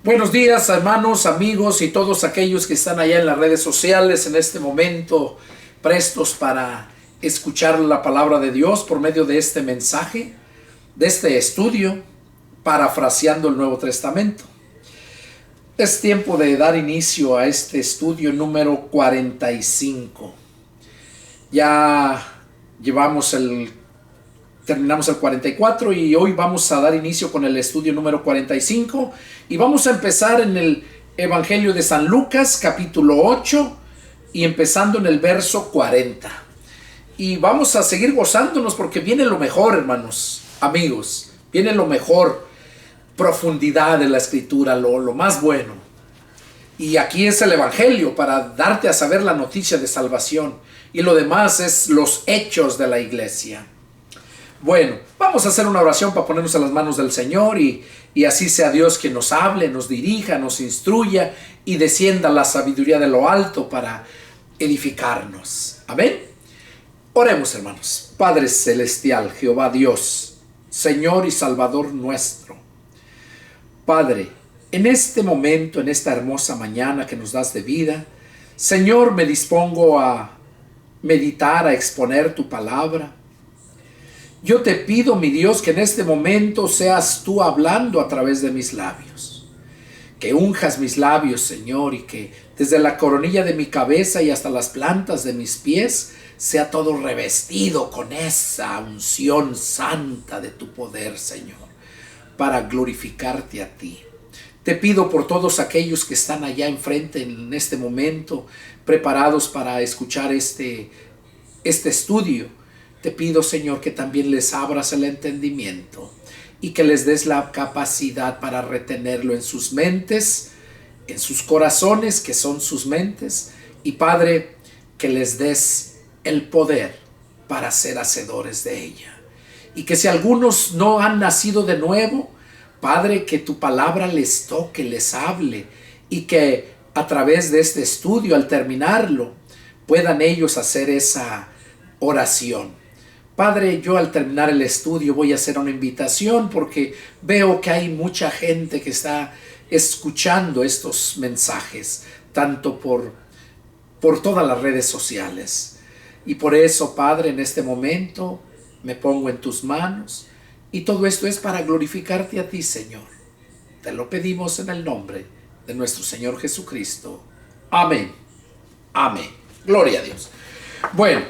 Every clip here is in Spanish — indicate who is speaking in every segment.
Speaker 1: Buenos días, hermanos, amigos y todos aquellos que están allá en las redes sociales en este momento, prestos para escuchar la palabra de Dios por medio de este mensaje, de este estudio, parafraseando el Nuevo Testamento. Es tiempo de dar inicio a este estudio número 45. Ya terminamos el 44 y hoy vamos a dar inicio con el estudio número 45 y vamos a empezar en el Evangelio de San Lucas capítulo 8 y empezando en el verso 40. Y vamos a seguir gozándonos porque viene lo mejor, hermanos, amigos, viene lo mejor, profundidad de la escritura, lo más bueno. Y aquí es el Evangelio para darte a saber la noticia de salvación y lo demás es los hechos de la iglesia. Bueno, vamos a hacer una oración para ponernos a las manos del Señor y así sea Dios quien nos hable, nos dirija, nos instruya y descienda la sabiduría de lo alto para edificarnos. Amén. Oremos, hermanos. Padre celestial, Jehová Dios, Señor y Salvador nuestro. Padre, en este momento, en esta hermosa mañana que nos das de vida, Señor, me dispongo a meditar, a exponer tu palabra. Yo te pido, mi Dios, que en este momento seas tú hablando a través de mis labios. Que unjas mis labios, Señor, y que desde la coronilla de mi cabeza y hasta las plantas de mis pies sea todo revestido con esa unción santa de tu poder, Señor, para glorificarte a ti. Te pido por todos aquellos que están allá enfrente en este momento, preparados para escuchar este estudio. Te pido, Señor, que también les abras el entendimiento y que les des la capacidad para retenerlo en sus mentes, en sus corazones, que son sus mentes. Y, Padre, que les des el poder para ser hacedores de ella. Y que si algunos no han nacido de nuevo, Padre, que tu palabra les toque, les hable y que a través de este estudio, al terminarlo, puedan ellos hacer esa oración. Padre, yo al terminar el estudio voy a hacer una invitación porque veo que hay mucha gente que está escuchando estos mensajes, tanto por todas las redes sociales. Y por eso, Padre, en este momento me pongo en tus manos y todo esto es para glorificarte a ti, Señor. Te lo pedimos en el nombre de nuestro Señor Jesucristo. Amén. Amén. Gloria a Dios. Bueno,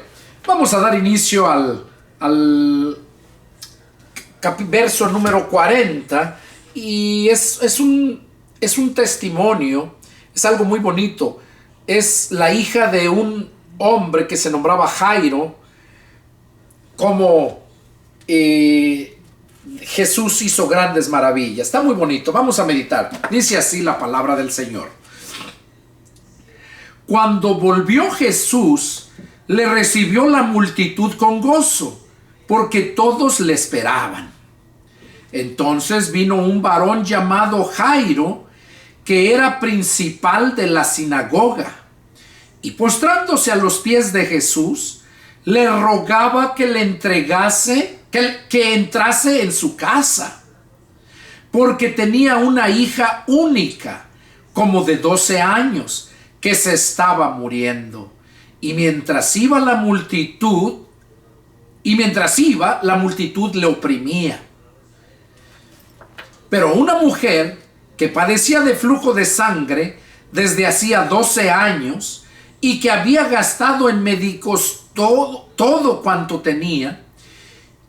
Speaker 1: vamos a dar inicio al verso número 40 y es un testimonio, es algo muy bonito. Es la hija de un hombre que se nombraba Jairo, como Jesús hizo grandes maravillas. Está muy bonito, vamos a meditar. Dice así la palabra del Señor. Cuando volvió Jesús, le recibió la multitud con gozo, porque todos le esperaban. Entonces vino un varón llamado Jairo, que era principal de la sinagoga, y postrándose a los pies de Jesús, le rogaba que le entregase, que entrase en su casa, porque tenía una hija única, como de 12 años, que se estaba muriendo. Y mientras iba, la multitud le oprimía. Pero una mujer que padecía de flujo de sangre desde hacía 12 años y que había gastado en médicos todo cuanto tenía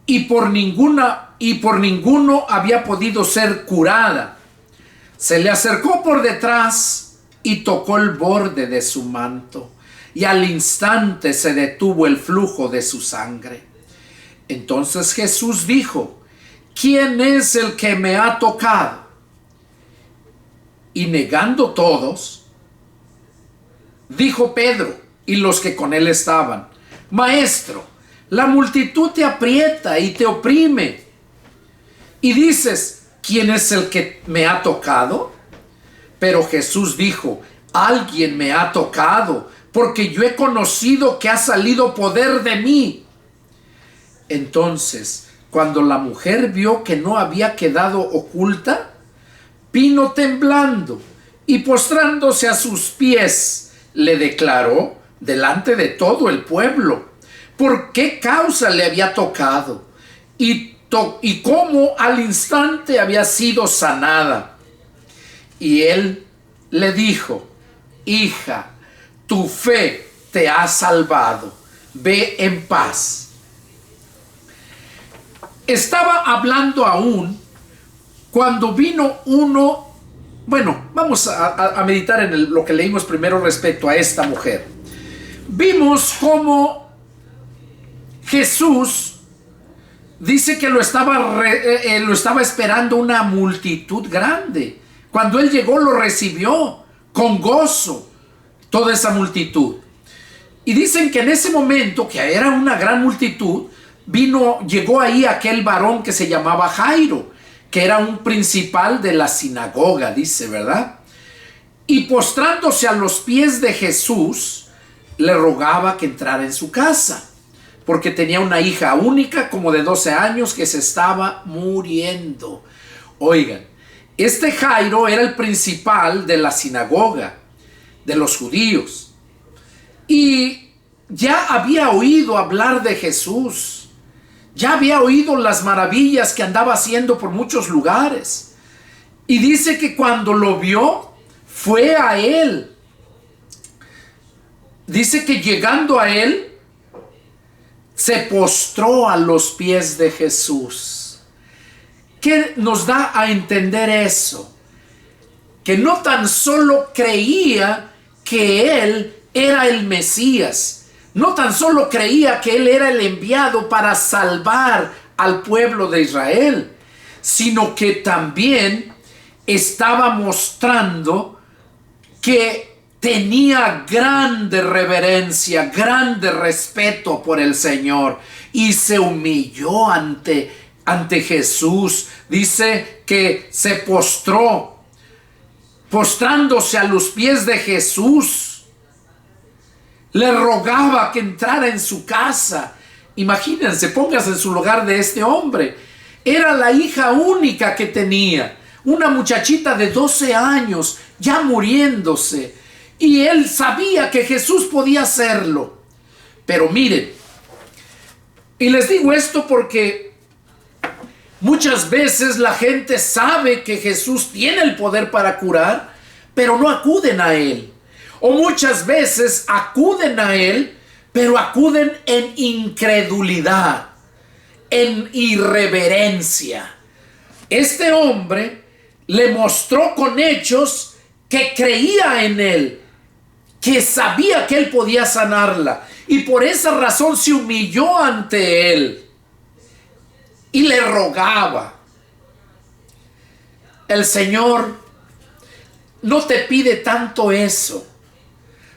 Speaker 1: y por ninguno había podido ser curada, se le acercó por detrás y tocó el borde de su manto. Y al instante se detuvo el flujo de su sangre. Entonces Jesús dijo: ¿quién es el que me ha tocado? Y negando todos, dijo Pedro y los que con él estaban: Maestro, la multitud te aprieta y te oprime. Y dices: ¿quién es el que me ha tocado? Pero Jesús dijo: alguien me ha tocado, porque yo he conocido que ha salido poder de mí. Entonces, cuando la mujer vio que no había quedado oculta, vino temblando y postrándose a sus pies, le declaró delante de todo el pueblo por qué causa le había tocado y cómo al instante había sido sanada. Y él le dijo: hija, tu fe te ha salvado, ve en paz. Estaba hablando aún cuando vino uno. Bueno, vamos a meditar en lo que leímos primero respecto a esta mujer. Vimos cómo Jesús dice que lo estaba esperando una multitud grande. Cuando él llegó, lo recibió con gozo toda esa multitud. Y dicen que en ese momento, que era una gran multitud, llegó ahí aquel varón que se llamaba Jairo, que era un principal de la sinagoga, dice, ¿verdad? Y postrándose a los pies de Jesús, le rogaba que entrara en su casa, porque tenía una hija única, como de 12 años, que se estaba muriendo. Oigan, este Jairo era el principal de la sinagoga de los judíos, y ya había oído hablar de Jesús. Ya había oído las maravillas que andaba haciendo por muchos lugares. Y dice que cuando lo vio, fue a él. Dice que llegando a él, se postró a los pies de Jesús. ¿Qué nos da a entender eso? Que no tan solo creía que él era el Mesías, no tan solo creía que él era el enviado para salvar al pueblo de Israel, sino que también estaba mostrando que tenía grande reverencia, grande respeto por el Señor, y se humilló ante Jesús. Dice que se postró, postrándose a los pies de Jesús. Le rogaba que entrara en su casa. Imagínense, pónganse en su lugar de este hombre. Era la hija única que tenía, una muchachita de 12 años, ya muriéndose. Y él sabía que Jesús podía hacerlo. Pero miren, y les digo esto porque muchas veces la gente sabe que Jesús tiene el poder para curar, pero no acuden a él. O muchas veces acuden a él, pero acuden en incredulidad, en irreverencia. Este hombre le mostró con hechos que creía en él, que sabía que él podía sanarla, y por esa razón se humilló ante él y le rogaba. El Señor no te pide tanto eso.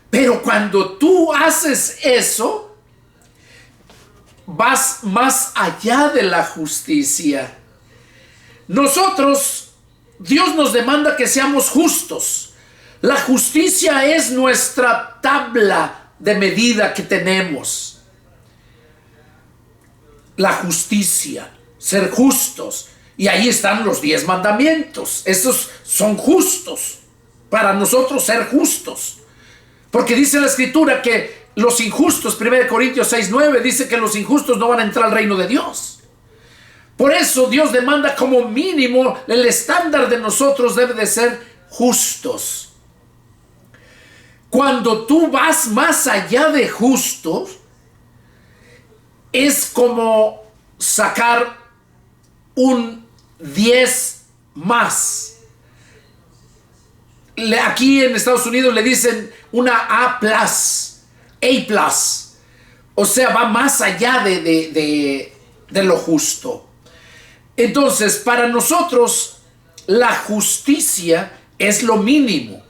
Speaker 1: Pero cuando tú haces eso, vas más allá de la justicia. Nosotros, Dios nos demanda que seamos justos. La justicia es nuestra tabla de medida que tenemos. La justicia, ser justos. Y ahí están los 10 mandamientos. Esos son justos. Para nosotros ser justos. Porque dice la Escritura que los injustos, 1 Corintios 6:9, dice que los injustos no van a entrar al reino de Dios. Por eso Dios demanda como mínimo, el estándar de nosotros debe de ser justos. Cuando tú vas más allá de justos, es como sacar un 10 más. Aquí en Estados Unidos le dicen una A+, A+. O sea, va más allá de lo justo. Entonces, para nosotros, la justicia es lo mínimo.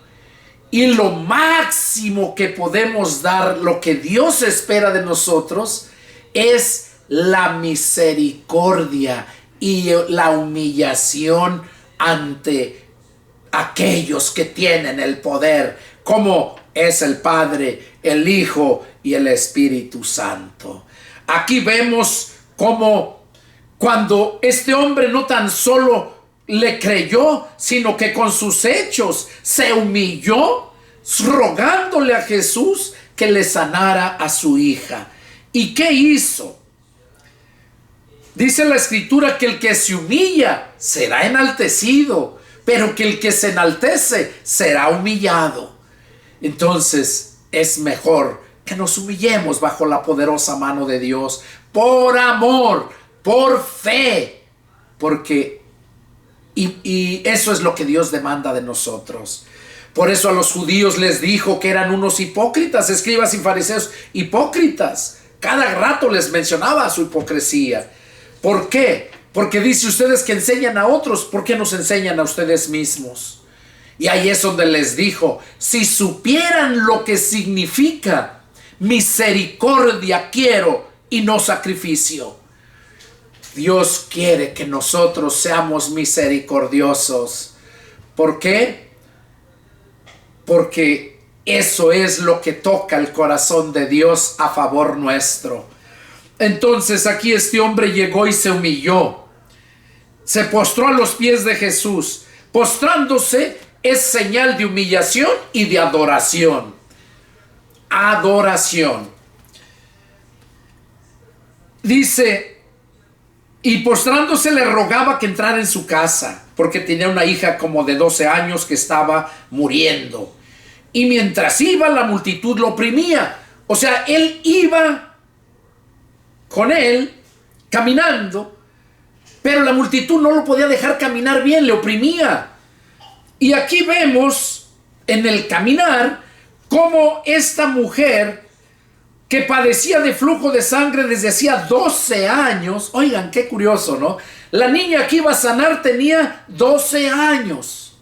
Speaker 1: Y lo máximo que podemos dar, lo que Dios espera de nosotros, es la misericordia y la humillación ante aquellos que tienen el poder, como es el Padre, el Hijo y el Espíritu Santo. Aquí vemos cómo cuando este hombre no tan solo le creyó, sino que con sus hechos se humilló, rogándole a Jesús que le sanara a su hija. ¿Y qué hizo? Dice la Escritura que el que se humilla será enaltecido, pero que el que se enaltece será humillado. Entonces es mejor que nos humillemos bajo la poderosa mano de Dios, por amor, por fe, porque y eso es lo que Dios demanda de nosotros. Por eso a los judíos les dijo que eran unos hipócritas, escribas y fariseos, hipócritas. Cada rato les mencionaba su hipocresía. ¿Por qué? Porque dice, ustedes que enseñan a otros, ¿por qué nos enseñan a ustedes mismos? Y ahí es donde les dijo, si supieran lo que significa misericordia quiero y no sacrificio. Dios quiere que nosotros seamos misericordiosos. ¿Por qué? Porque eso es lo que toca el corazón de Dios a favor nuestro. Entonces aquí este hombre llegó y se humilló. Se postró a los pies de Jesús. Postrándose es señal de humillación y de adoración. Adoración. Dice, y postrándose le rogaba que entrara en su casa, porque tenía una hija como de 12 años que estaba muriendo. Y mientras iba, la multitud lo oprimía. O sea, él iba con él, caminando, pero la multitud no lo podía dejar caminar bien, le oprimía. Y aquí vemos en el caminar cómo esta mujer que padecía de flujo de sangre desde hacía 12 años, oigan qué curioso, ¿no? La niña que iba a sanar tenía 12 años.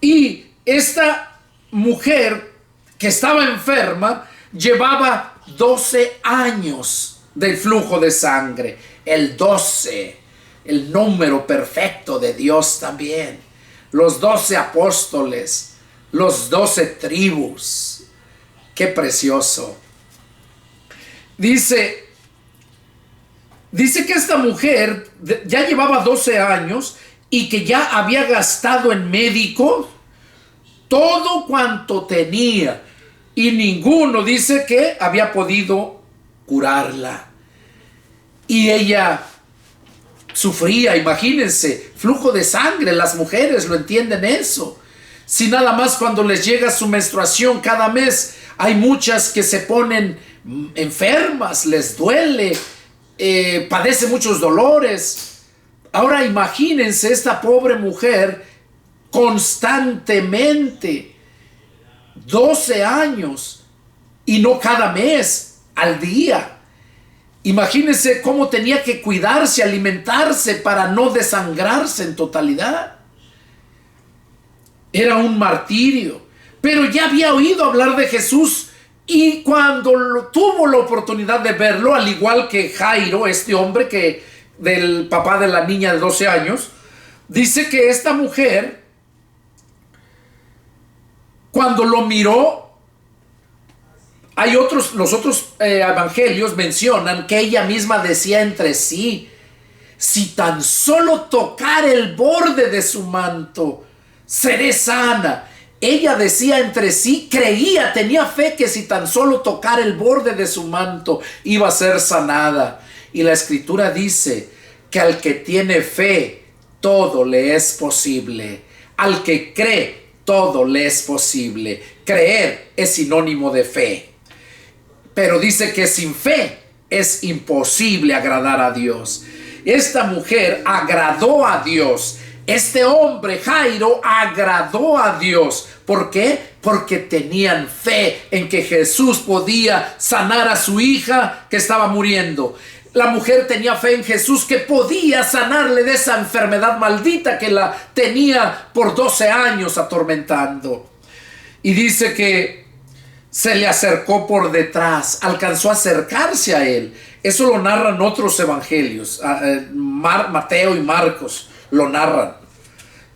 Speaker 1: Y esta mujer que estaba enferma llevaba 12 años del flujo de sangre. El 12, el número perfecto de Dios también. Los 12 apóstoles, los 12 tribus. Qué precioso. Dice que esta mujer ya llevaba 12 años y que ya había gastado en médicos todo cuanto tenía. Y ninguno dice que había podido curarla. Y ella sufría, imagínense, flujo de sangre. Las mujeres lo entienden eso. Si nada más cuando les llega su menstruación cada mes, hay muchas que se ponen enfermas, les duele, padece muchos dolores. Ahora imagínense esta pobre mujer constantemente, 12 años, y no cada mes, al día. Imagínense cómo tenía que cuidarse, alimentarse para no desangrarse en totalidad. Era un martirio, pero ya había oído hablar de Jesús. Y cuando tuvo la oportunidad de verlo, al igual que Jairo, este hombre que del papá de la niña de 12 años, dice que esta mujer, cuando lo miró, los otros evangelios mencionan que ella misma decía entre sí, si tan solo tocar el borde de su manto, seré sana. Ella decía entre sí, creía, tenía fe que si tan solo tocar el borde de su manto iba a ser sanada. Y la Escritura dice que al que tiene fe, todo le es posible. Al que cree, todo le es posible. Creer es sinónimo de fe. Pero dice que sin fe es imposible agradar a Dios. Esta mujer agradó a Dios. Este hombre, Jairo, agradó a Dios. ¿Por qué? Porque tenían fe en que Jesús podía sanar a su hija que estaba muriendo. La mujer tenía fe en Jesús que podía sanarle de esa enfermedad maldita que la tenía por 12 años atormentando. Y dice que se le acercó por detrás, alcanzó a acercarse a él. Eso lo narran otros evangelios, Mateo y Marcos lo narran.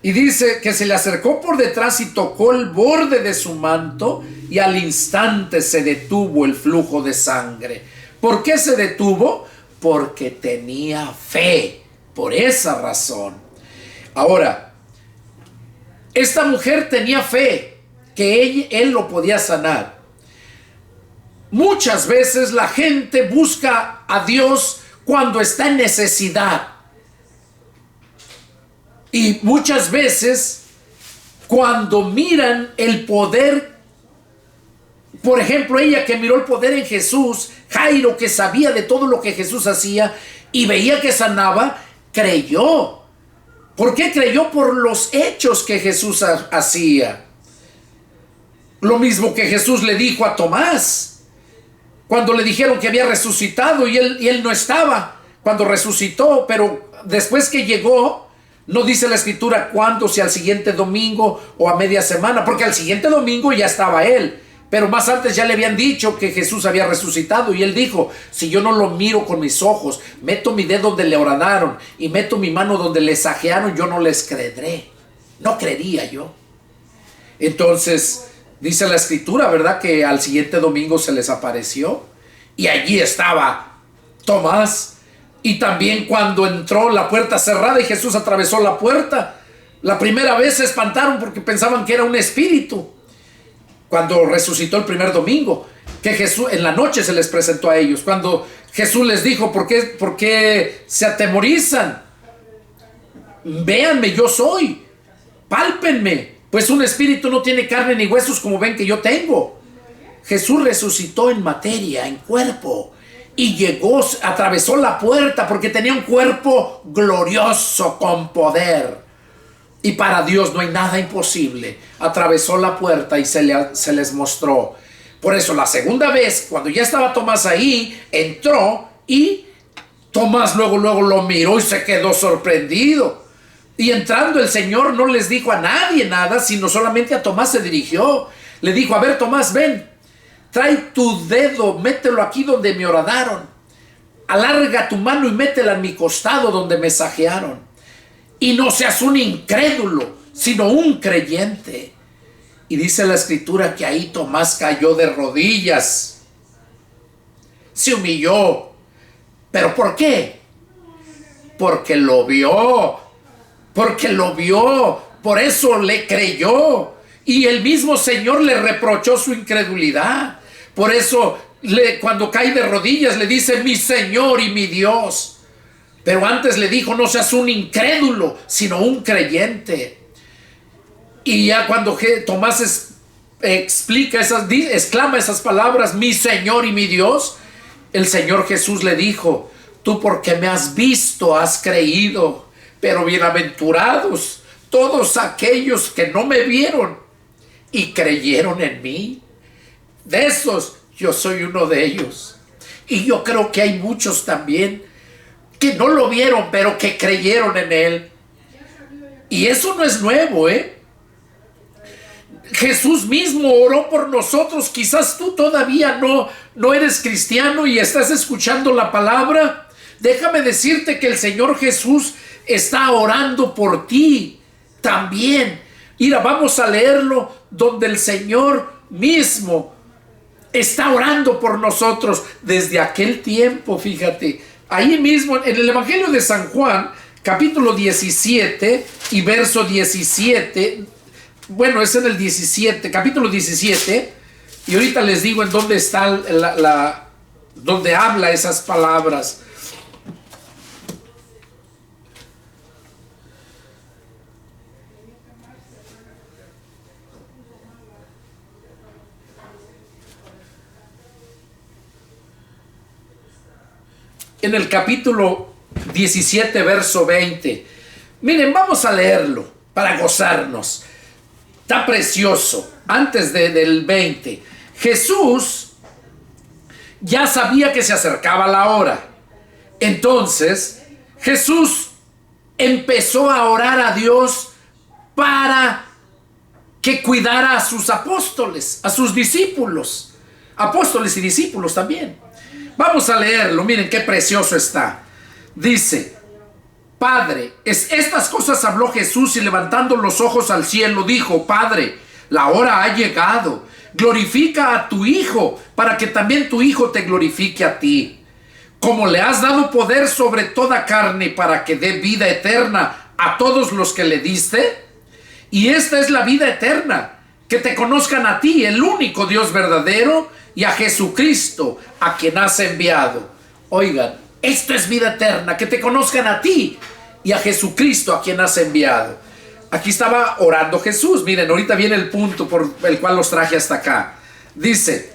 Speaker 1: Y dice que se le acercó por detrás y tocó el borde de su manto y al instante se detuvo el flujo de sangre. ¿Por qué se detuvo? Porque tenía fe, por esa razón. Ahora, esta mujer tenía fe que él lo podía sanar. Muchas veces la gente busca a Dios cuando está en necesidad. Y muchas veces cuando miran el poder, por ejemplo, ella que miró el poder en Jesús, Jairo, que sabía de todo lo que Jesús hacía y veía que sanaba, creyó. ¿Por qué creyó? Por los hechos que Jesús hacía. Lo mismo que Jesús le dijo a Tomás, cuando le dijeron que había resucitado y él no estaba cuando resucitó, pero después que llegó, no dice la escritura cuándo, si al siguiente domingo o a media semana, porque al siguiente domingo ya estaba él. Pero más antes ya le habían dicho que Jesús había resucitado y él dijo, si yo no lo miro con mis ojos, meto mi dedo donde le oranaron y meto mi mano donde le sajearon, yo no les creeré. No creería yo. Entonces, dice la escritura, ¿verdad? Que al siguiente domingo se les apareció y allí estaba Tomás. Y también cuando entró la puerta cerrada y Jesús atravesó la puerta, la primera vez se espantaron porque pensaban que era un espíritu. Cuando resucitó el primer domingo, que Jesús en la noche se les presentó a ellos. Cuando Jesús les dijo, ¿por qué se atemorizan? Véanme, yo soy. Pálpenme, pues un espíritu no tiene carne ni huesos como ven que yo tengo. Jesús resucitó en materia, en cuerpo. Y llegó, atravesó la puerta porque tenía un cuerpo glorioso con poder. Y para Dios no hay nada imposible. Atravesó la puerta y se les mostró. Por eso la segunda vez, cuando ya estaba Tomás ahí, entró y Tomás luego lo miró y se quedó sorprendido. Y entrando el Señor no les dijo a nadie nada, sino solamente a Tomás se dirigió. Le dijo, a ver Tomás, ven, trae tu dedo, mételo aquí donde me horadaron. Alarga tu mano y métela en mi costado donde me sajearon. Y no seas un incrédulo, sino un creyente. Y dice la escritura que ahí Tomás cayó de rodillas. Se humilló. ¿Pero por qué? Porque lo vio. Porque lo vio. Por eso le creyó. Y el mismo Señor le reprochó su incredulidad. Por eso cuando cae de rodillas le dice, mi Señor y mi Dios. Pero antes le dijo, no seas un incrédulo, sino un creyente. Y ya cuando Tomás exclama esas palabras, mi Señor y mi Dios, el Señor Jesús le dijo, tú porque me has visto has creído, pero bienaventurados todos aquellos que no me vieron y creyeron en mí. De esos yo soy uno de ellos. Y yo creo que hay muchos también que no lo vieron, pero que creyeron en él. Y eso no es nuevo, Jesús mismo oró por nosotros. Quizás tú todavía no eres cristiano y estás escuchando la palabra. Déjame decirte que el Señor Jesús está orando por ti también. Mira, vamos a leerlo donde el Señor mismo está orando por nosotros desde aquel tiempo, fíjate. Ahí mismo, en el Evangelio de San Juan, capítulo 17 y verso 17, bueno, es en el 17, capítulo 17, y ahorita les digo en dónde está donde habla esas palabras. En el capítulo 17, verso 20. Miren, vamos a leerlo para gozarnos. Está precioso. Antes del 20. Jesús ya sabía que se acercaba la hora. Entonces, Jesús empezó a orar a Dios para que cuidara a sus apóstoles, a sus discípulos. Apóstoles y discípulos también. Vamos a leerlo, miren qué precioso está. Dice, Padre, estas cosas habló Jesús y levantando los ojos al cielo dijo, Padre, la hora ha llegado. Glorifica a tu Hijo para que también tu Hijo te glorifique a ti. Como le has dado poder sobre toda carne para que dé vida eterna a todos los que le diste, y esta es la vida eterna, que te conozcan a ti, el único Dios verdadero, y a Jesucristo, a quien has enviado. Oigan, esto es vida eterna, que te conozcan a ti y a Jesucristo, a quien has enviado. Aquí estaba orando Jesús. Miren, ahorita viene el punto por el cual los traje hasta acá. Dice,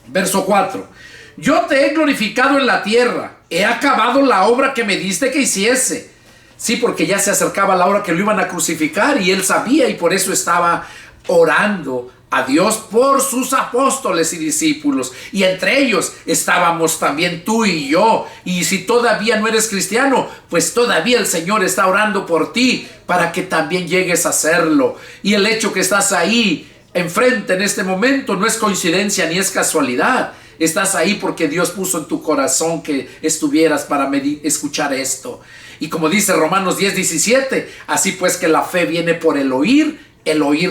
Speaker 1: verso 4: yo te he glorificado en la tierra, he acabado la obra que me diste que hiciese. Sí, porque ya se acercaba la hora que lo iban a crucificar, y él sabía, y por eso estaba orando a Dios por sus apóstoles y discípulos, y entre ellos estábamos también tú y yo. Y si todavía no eres cristiano, pues todavía el Señor está orando por ti para que también llegues a hacerlo. Y el hecho que estás ahí enfrente en este momento no es coincidencia ni es casualidad. Estás ahí porque Dios puso en tu corazón que estuvieras para escuchar esto. Y como dice Romanos 10:17, así pues que la fe viene por el oír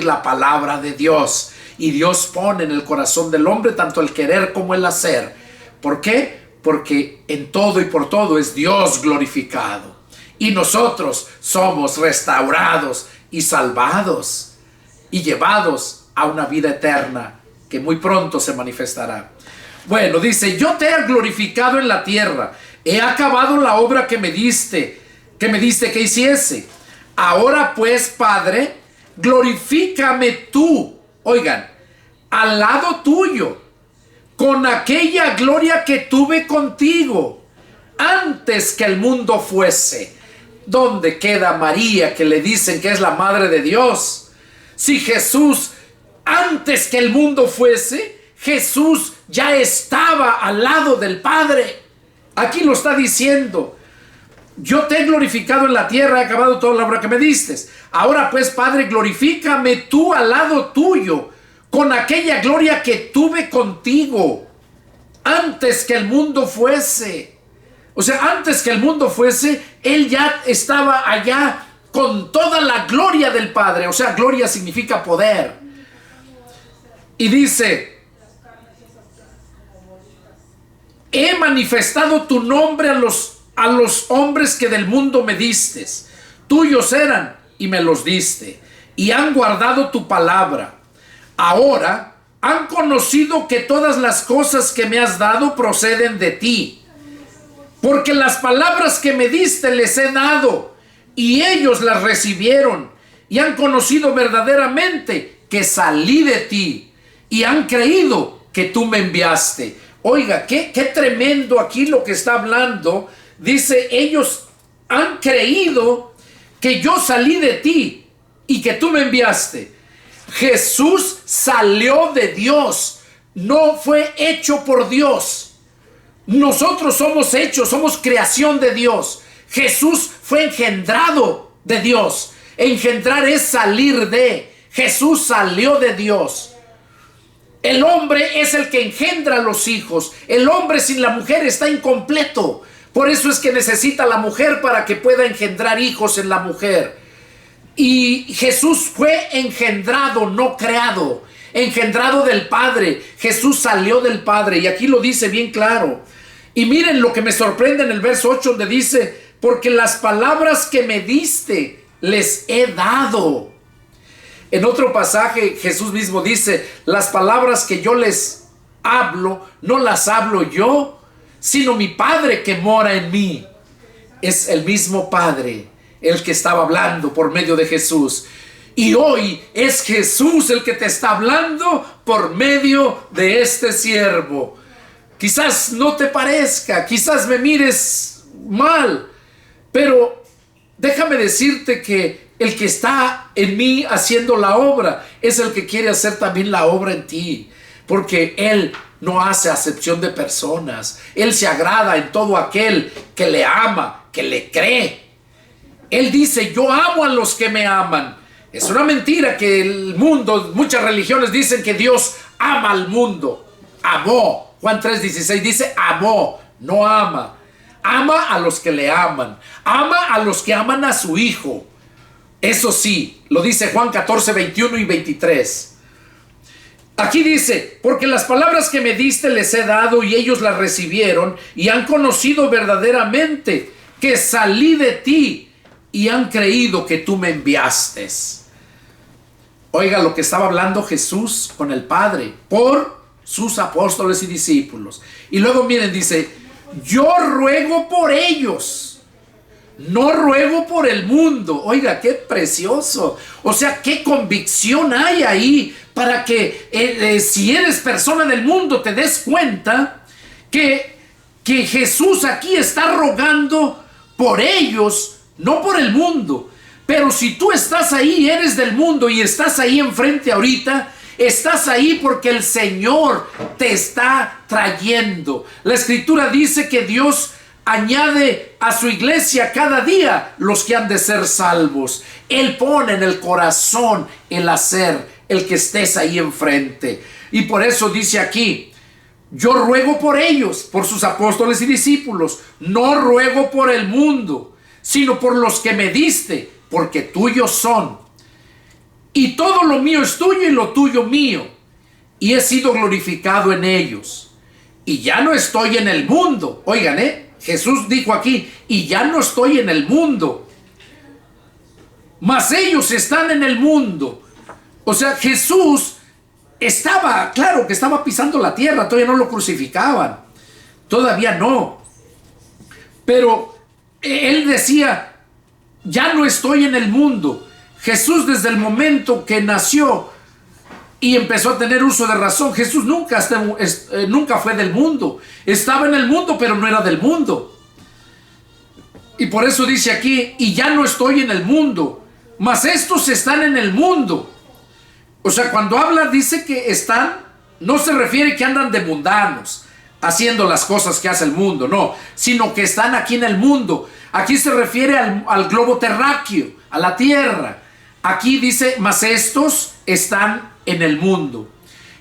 Speaker 1: la palabra de Dios. Y Dios pone en el corazón del hombre tanto el querer como el hacer. ¿Por qué? Porque en todo y por todo es Dios glorificado. Y nosotros somos restaurados y salvados y llevados a una vida eterna que muy pronto se manifestará. Bueno, dice, yo te he glorificado en la tierra, he acabado la obra que me diste que hiciese. Ahora pues, Padre, glorifícame tú, oigan, al lado tuyo, con aquella gloria que tuve contigo antes que el mundo fuese. ¿Dónde queda María, que le dicen que es la madre de Dios? Si Jesús, antes que el mundo fuese, Jesús ya estaba al lado del Padre. Aquí lo está diciendo. Yo te he glorificado en la tierra, he acabado toda la obra que me diste. Ahora pues, Padre, glorifícame tú al lado tuyo, con aquella gloria que tuve contigo, antes que el mundo fuese. O sea, antes que el mundo fuese, Él ya estaba allá con toda la gloria del Padre. O sea, gloria significa poder. Y dice, he manifestado tu nombre a los hombres que del mundo me diste. Tuyos eran y me los diste, y han guardado tu palabra. Ahora han conocido que todas las cosas que me has dado proceden de ti, porque las palabras que me diste les he dado, y ellos las recibieron, y han conocido verdaderamente que salí de ti, y han creído que tú me enviaste. Oiga, qué tremendo aquí lo que está hablando. Dice, ellos han creído que yo salí de ti y que tú me enviaste. Jesús salió de Dios, no fue hecho por Dios. Nosotros somos hechos, somos creación de Dios. Jesús fue engendrado de Dios. Engendrar es salir de. Jesús salió de Dios. El hombre es el que engendra a los hijos. El hombre sin la mujer está incompleto. Por eso es que necesita la mujer para que pueda engendrar hijos en la mujer. Y Jesús fue engendrado, no creado. Engendrado del Padre. Jesús salió del Padre. Y aquí lo dice bien claro. Y miren lo que me sorprende en el verso 8, donde dice, porque las palabras que me diste les he dado. En otro pasaje Jesús mismo dice, las palabras que yo les hablo, no las hablo yo, sino mi Padre que mora en mí. Es el mismo Padre el que estaba hablando por medio de Jesús. Y hoy es Jesús el que te está hablando por medio de este siervo. Quizás no te parezca, quizás me mires mal, pero déjame decirte que el que está en mí haciendo la obra es el que quiere hacer también la obra en ti, porque Él no hace acepción de personas. Él se agrada en todo aquel que le ama, que le cree. Él dice, yo amo a los que me aman. Es una mentira que el mundo, muchas religiones dicen que Dios ama al mundo. Amó. Juan 3:16 dice amó, no ama. Ama a los que le aman. Ama a los que aman a su Hijo. Eso sí, lo dice Juan 14:21 y 23. Aquí dice, porque las palabras que me diste les he dado y ellos las recibieron y han conocido verdaderamente que salí de ti y han creído que tú me enviaste. Oiga lo que estaba hablando Jesús con el Padre por sus apóstoles y discípulos. Y luego miren, dice, yo ruego por ellos, no ruego por el mundo. Oiga, qué precioso. O sea, qué convicción hay ahí para que si eres persona del mundo te des cuenta que Jesús aquí está rogando por ellos, no por el mundo. Pero si tú estás ahí, eres del mundo y estás ahí enfrente ahorita, estás ahí porque el Señor te está trayendo. La Escritura dice que Dios añade a su iglesia cada día los que han de ser salvos. Él pone en el corazón el hacer, el que estés ahí enfrente. Y por eso dice aquí, yo ruego por ellos, por sus apóstoles y discípulos. No ruego por el mundo, sino por los que me diste, porque tuyos son. Y todo lo mío es tuyo y lo tuyo mío. Y he sido glorificado en ellos. Y ya no estoy en el mundo. Oigan, Jesús dijo aquí, y ya no estoy en el mundo, mas ellos están en el mundo. O sea, Jesús estaba, claro que estaba pisando la tierra, todavía no lo crucificaban, todavía no. Pero él decía, ya no estoy en el mundo. Jesús desde el momento que nació y empezó a tener uso de razón, Jesús nunca fue del mundo. Estaba en el mundo, pero no era del mundo. Y por eso dice aquí, y ya no estoy en el mundo, mas estos están en el mundo. O sea, cuando habla dice que están, no se refiere que andan de mundanos, haciendo las cosas que hace el mundo, no, sino que están aquí en el mundo. Aquí se refiere al globo terráqueo, a la tierra. Aquí dice, mas estos están en el mundo.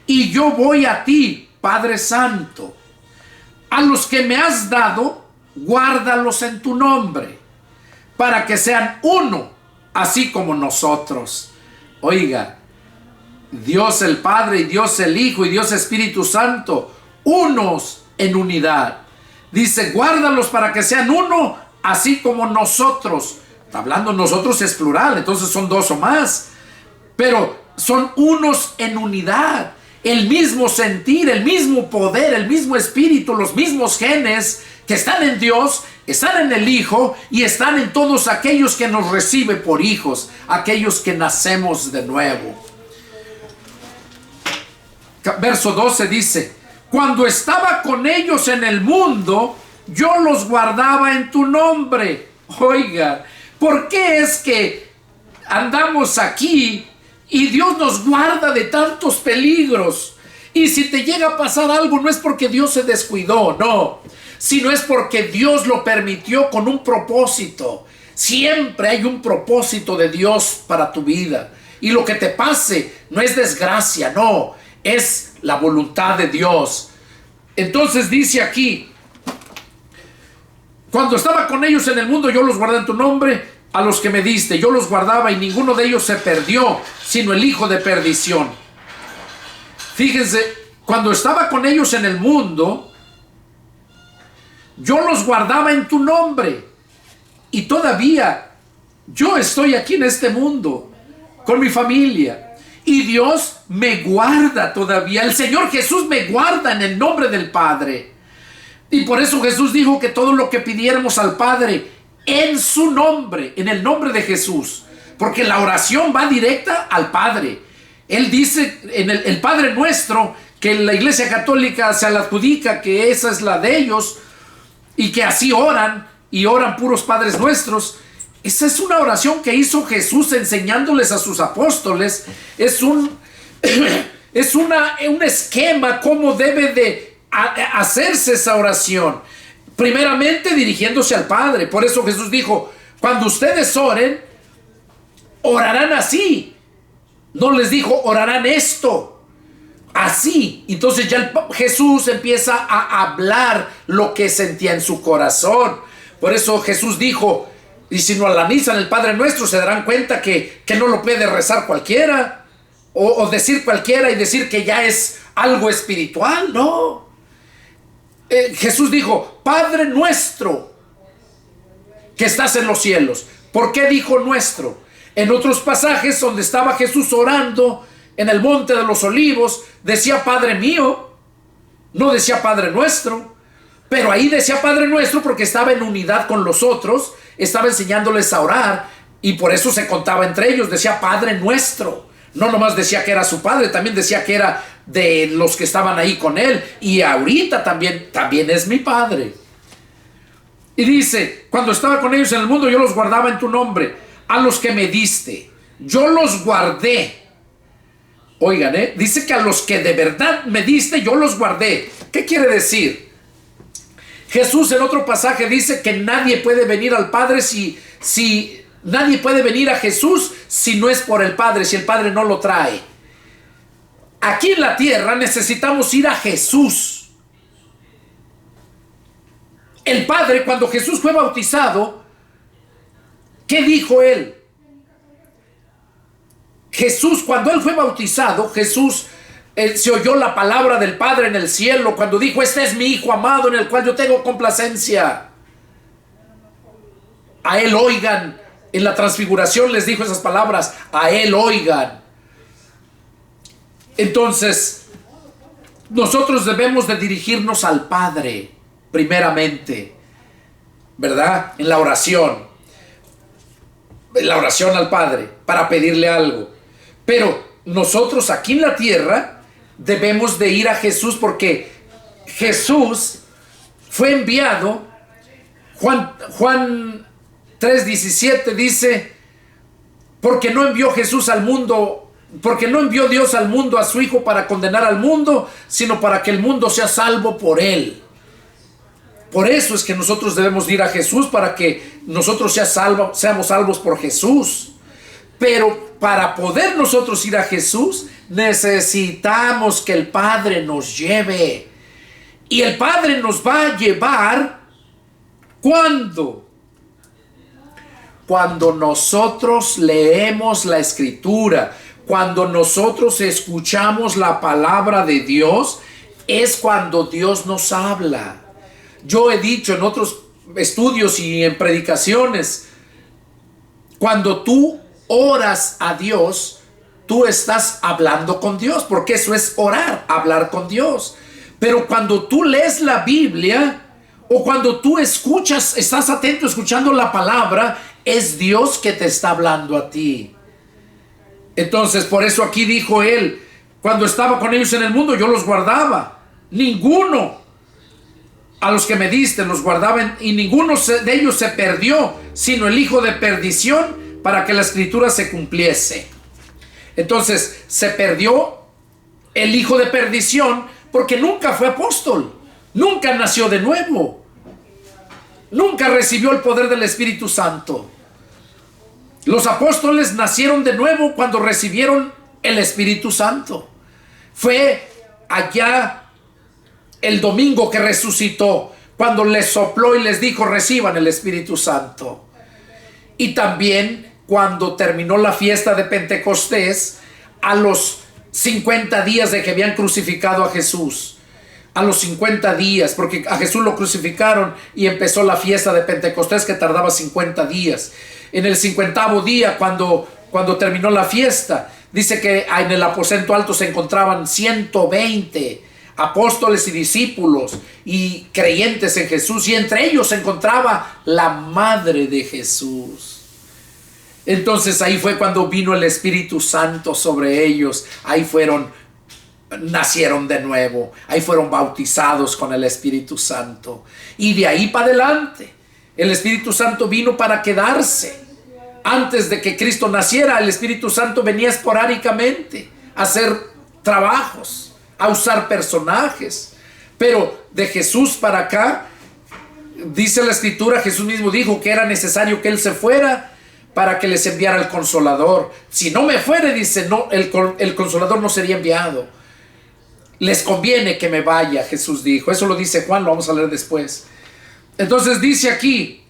Speaker 1: Y yo voy a ti, Padre Santo. A los que me has dado, guárdalos en tu nombre, para que sean uno, así como nosotros. Oiga, Dios el Padre y Dios el Hijo y Dios Espíritu Santo, unos en unidad. Dice, guárdalos para que sean uno, así como nosotros. Está hablando nosotros es plural, entonces son dos o más. Pero son unos en unidad. El mismo sentir, el mismo poder, el mismo espíritu, los mismos genes que están en Dios, están en el Hijo y están en todos aquellos que nos recibe por hijos, aquellos que nacemos de nuevo. Verso 12 dice, cuando estaba con ellos en el mundo, yo los guardaba en tu nombre. Oiga, ¿por qué es que andamos aquí y Dios nos guarda de tantos peligros? Y si te llega a pasar algo, no es porque Dios se descuidó, no, sino es porque Dios lo permitió con un propósito. Siempre hay un propósito de Dios para tu vida. Y lo que te pase no es desgracia, no, es la voluntad de Dios. Entonces dice aquí, cuando estaba con ellos en el mundo, yo los guardé en tu nombre, a los que me diste, yo los guardaba y ninguno de ellos se perdió, sino el hijo de perdición. Fíjense, cuando estaba con ellos en el mundo, yo los guardaba en tu nombre. Y todavía yo estoy aquí en este mundo, con mi familia. Y Dios me guarda todavía. El Señor Jesús me guarda en el nombre del Padre. Y por eso Jesús dijo que todo lo que pidiéramos al Padre en su nombre, en el nombre de Jesús, porque la oración va directa al Padre. Él dice en el Padre Nuestro, que la Iglesia Católica se la adjudica que esa es la de ellos, y que así oran, y oran puros Padres Nuestros. Esa es una oración que hizo Jesús enseñándoles a sus apóstoles. Es un esquema cómo debe de hacerse esa oración. Primeramente dirigiéndose al Padre. Por eso Jesús dijo, cuando ustedes oren, orarán así. No les dijo, orarán esto. Así. Entonces ya Jesús empieza a hablar lo que sentía en su corazón. Por eso Jesús dijo, y si no analizan el Padre Nuestro, se darán cuenta que no lo puede rezar cualquiera, o decir cualquiera y decir que ya es algo espiritual, no. Jesús dijo, Padre Nuestro que estás en los cielos, ¿Por qué dijo nuestro? En otros pasajes donde estaba Jesús orando en el monte de los olivos, decía Padre mío, no decía Padre nuestro, pero ahí decía Padre nuestro porque estaba en unidad con los otros, estaba enseñándoles a orar y por eso se contaba entre ellos, decía Padre nuestro. No nomás decía que era su padre, también decía que era de los que estaban ahí con él. Y ahorita también es mi padre. Y dice, cuando estaba con ellos en el mundo, yo los guardaba en tu nombre. A los que me diste, yo los guardé. Oigan, dice que a los que de verdad me diste, yo los guardé. ¿Qué quiere decir? Jesús en otro pasaje dice que nadie puede venir al Padre nadie puede venir a Jesús si no es por el Padre, si el Padre no lo trae. Aquí en la tierra necesitamos ir a Jesús. El Padre, cuando Jesús fue bautizado, ¿qué dijo él? Jesús, cuando él fue bautizado, se oyó la palabra del Padre en el cielo, cuando dijo, este es mi Hijo amado en el cual yo tengo complacencia. A él oigan. En la transfiguración les dijo esas palabras, a él oigan. Entonces, nosotros debemos de dirigirnos al Padre, primeramente, ¿verdad? En la oración al Padre, para pedirle algo. Pero nosotros aquí en la tierra debemos de ir a Jesús porque Jesús fue enviado. Juan 3:17 dice, porque no envió Jesús al mundo, porque no envió Dios al mundo a su Hijo para condenar al mundo, sino para que el mundo sea salvo por él. Por eso es que nosotros debemos ir a Jesús, para que nosotros seamos salvos por Jesús. Pero para poder nosotros ir a Jesús, necesitamos que el Padre nos lleve. Y el Padre nos va a llevar ¿cuándo? Cuando nosotros leemos la Escritura, cuando nosotros escuchamos la palabra de Dios, es cuando Dios nos habla. Yo he dicho en otros estudios y en predicaciones, cuando tú oras a Dios, tú estás hablando con Dios, porque eso es orar, hablar con Dios. Pero cuando tú lees la Biblia, o cuando tú escuchas, estás atento escuchando la palabra, es Dios que te está hablando a ti. Entonces, por eso aquí dijo él, cuando estaba con ellos en el mundo, yo los guardaba. Ninguno a los que me diste los guardaba, y ninguno de ellos se perdió, sino el hijo de perdición, para que la escritura se cumpliese. Entonces, se perdió el hijo de perdición porque nunca fue apóstol, nunca nació de nuevo, nunca recibió el poder del Espíritu Santo. Los apóstoles nacieron de nuevo cuando recibieron el Espíritu Santo. Fue allá el domingo que resucitó, cuando les sopló y les dijo, reciban el Espíritu Santo. Y también cuando terminó la fiesta de Pentecostés, a los 50 días de que habían crucificado a Jesús. A los 50 días, porque a Jesús lo crucificaron y empezó la fiesta de Pentecostés, que tardaba 50 días. En el 50º día, cuando terminó la fiesta, dice que en el aposento alto se encontraban 120 apóstoles y discípulos y creyentes en Jesús, y entre ellos se encontraba la madre de Jesús. Entonces ahí fue cuando vino el Espíritu Santo sobre ellos. Ahí nacieron de nuevo, ahí fueron bautizados con el Espíritu Santo, y de ahí para adelante el Espíritu Santo vino para quedarse. Antes de que Cristo naciera, el Espíritu Santo venía esporádicamente a hacer trabajos, a usar personajes. Pero de Jesús para acá, dice la Escritura, Jesús mismo dijo que era necesario que Él se fuera para que les enviara el Consolador. Si no me fuere, dice, no, el Consolador no sería enviado. Les conviene que me vaya, Jesús dijo. Eso lo dice Juan, lo vamos a leer después. Entonces dice aquí,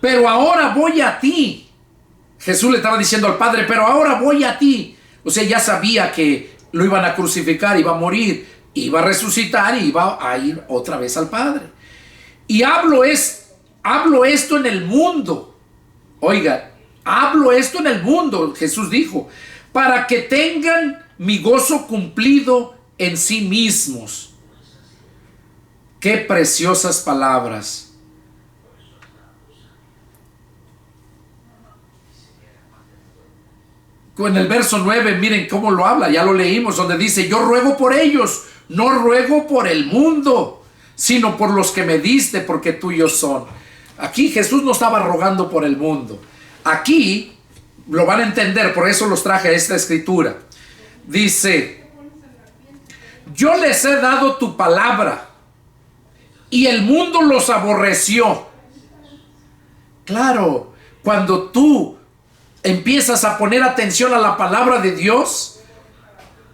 Speaker 1: pero ahora voy a ti. Jesús le estaba diciendo al Padre, pero ahora voy a ti. O sea, ya sabía que lo iban a crucificar, iba a morir, iba a resucitar y iba a ir otra vez al Padre. Y hablo esto en el mundo, Oiga, hablo esto en el mundo, Jesús dijo, para que tengan mi gozo cumplido en sí mismos. Qué preciosas palabras. En el verso 9, miren cómo lo habla, ya lo leímos, donde dice, yo ruego por ellos, no ruego por el mundo, sino por los que me diste, porque tuyos son. Aquí Jesús no estaba rogando por el mundo. Aquí lo van a entender, por eso los traje a esta escritura. Dice, yo les he dado tu palabra y el mundo los aborreció. Claro, cuando tú empiezas a poner atención a la palabra de Dios,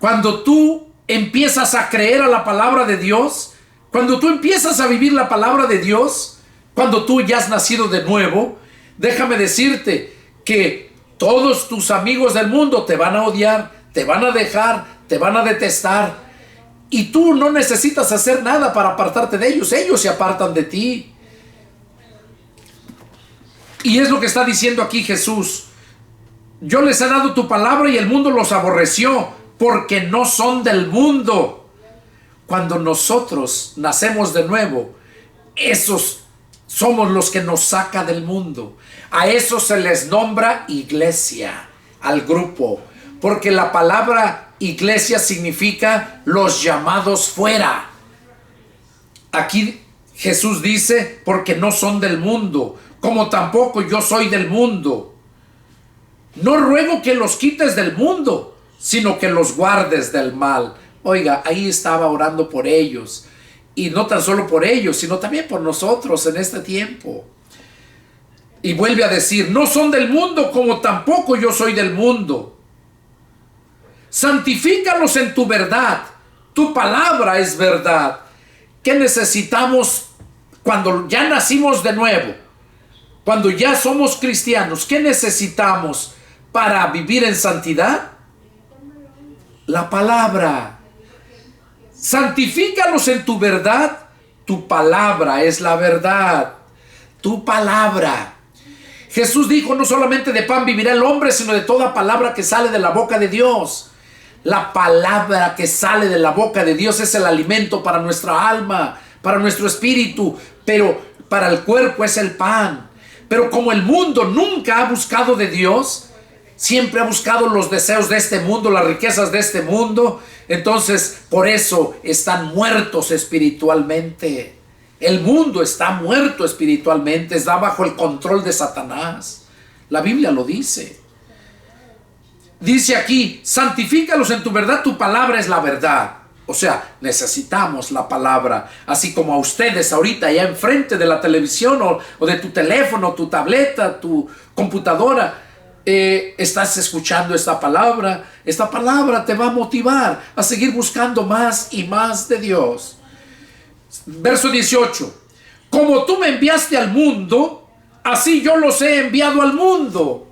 Speaker 1: cuando tú empiezas a creer a la palabra de Dios, cuando tú empiezas a vivir la palabra de Dios, cuando tú ya has nacido de nuevo, déjame decirte que todos tus amigos del mundo te van a odiar, te van a dejar, te van a detestar, y tú no necesitas hacer nada para apartarte de ellos, ellos se apartan de ti. Y es lo que está diciendo aquí Jesús. Yo les he dado tu palabra y el mundo los aborreció, porque no son del mundo. Cuando nosotros nacemos de nuevo, esos somos los que nos saca del mundo. A eso se les nombra iglesia, al grupo, porque la palabra iglesia significa los llamados fuera. Aquí Jesús dice, porque no son del mundo, como tampoco yo soy del mundo. No ruego que los quites del mundo, sino que los guardes del mal. Oiga, ahí estaba orando por ellos. Y no tan solo por ellos, sino también por nosotros en este tiempo. Y vuelve a decir, no son del mundo como tampoco yo soy del mundo. Santifícalos en tu verdad. Tu palabra es verdad. ¿Qué necesitamos cuando ya nacimos de nuevo? Cuando ya somos cristianos, ¿qué necesitamos para vivir en santidad? La palabra. Santifícalos en tu verdad. Tu palabra es la verdad. Tu palabra. Jesús dijo, no solamente de pan vivirá el hombre, sino de toda palabra que sale de la boca de Dios. La palabra que sale de la boca de Dios es el alimento para nuestra alma, para nuestro espíritu, pero para el cuerpo es el pan. Pero como el mundo nunca ha buscado de Dios, siempre ha buscado los deseos de este mundo, las riquezas de este mundo, entonces por eso están muertos espiritualmente. El mundo está muerto espiritualmente, está bajo el control de Satanás. La Biblia lo dice. Dice aquí, santifícalos en tu verdad, tu palabra es la verdad. O sea, necesitamos la palabra, así como a ustedes ahorita allá enfrente de la televisión o de tu teléfono, tu tableta, tu computadora, estás escuchando esta palabra te va a motivar a seguir buscando más y más de Dios. Verso 18, como tú me enviaste al mundo, así yo los he enviado al mundo.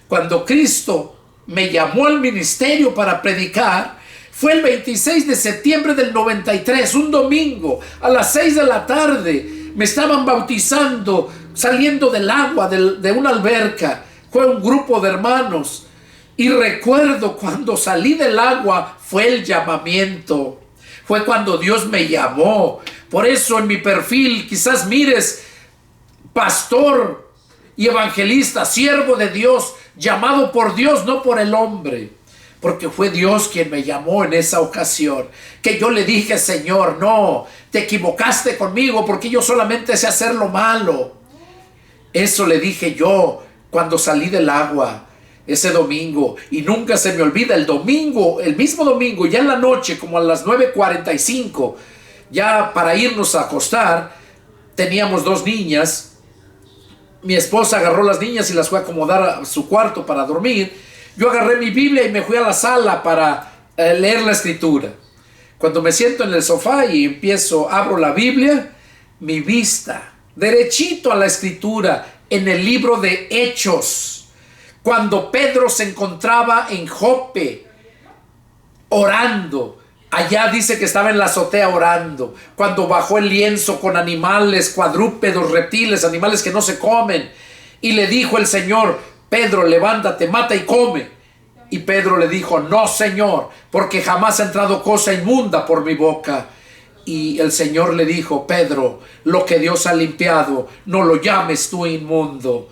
Speaker 1: Cuando Cristo me llamó al ministerio para predicar, fue el 26 de septiembre del 93, un domingo, a las 6 de la tarde. Me estaban bautizando, saliendo del agua de una alberca. Fue un grupo de hermanos. Y recuerdo cuando salí del agua, fue el llamamiento. Fue cuando Dios me llamó. Por eso en mi perfil quizás mires, pastor y evangelista, siervo de Dios, llamado por Dios, no por el hombre. Porque fue Dios quien me llamó en esa ocasión. Que yo le dije, Señor, no, te equivocaste conmigo porque yo solamente sé hacer lo malo. Eso le dije yo cuando salí del agua ese domingo. Y nunca se me olvida el domingo, el mismo domingo, ya en la noche, como a las 9:45, ya para irnos a acostar, teníamos 2 niñas. Mi esposa agarró las niñas y las fue a acomodar a su cuarto para dormir. Yo agarré mi Biblia y me fui a la sala para leer la escritura. Cuando me siento en el sofá y abro la Biblia, mi vista derechito a la escritura en el libro de Hechos. Cuando Pedro se encontraba en Jope orando, allá dice que estaba en la azotea orando. Cuando bajó el lienzo con animales, cuadrúpedos, reptiles, animales que no se comen. Y le dijo el Señor: Pedro, levántate, mata y come. Y Pedro le dijo: no, Señor, porque jamás ha entrado cosa inmunda por mi boca. Y el Señor le dijo: Pedro, lo que Dios ha limpiado, no lo llames tú inmundo.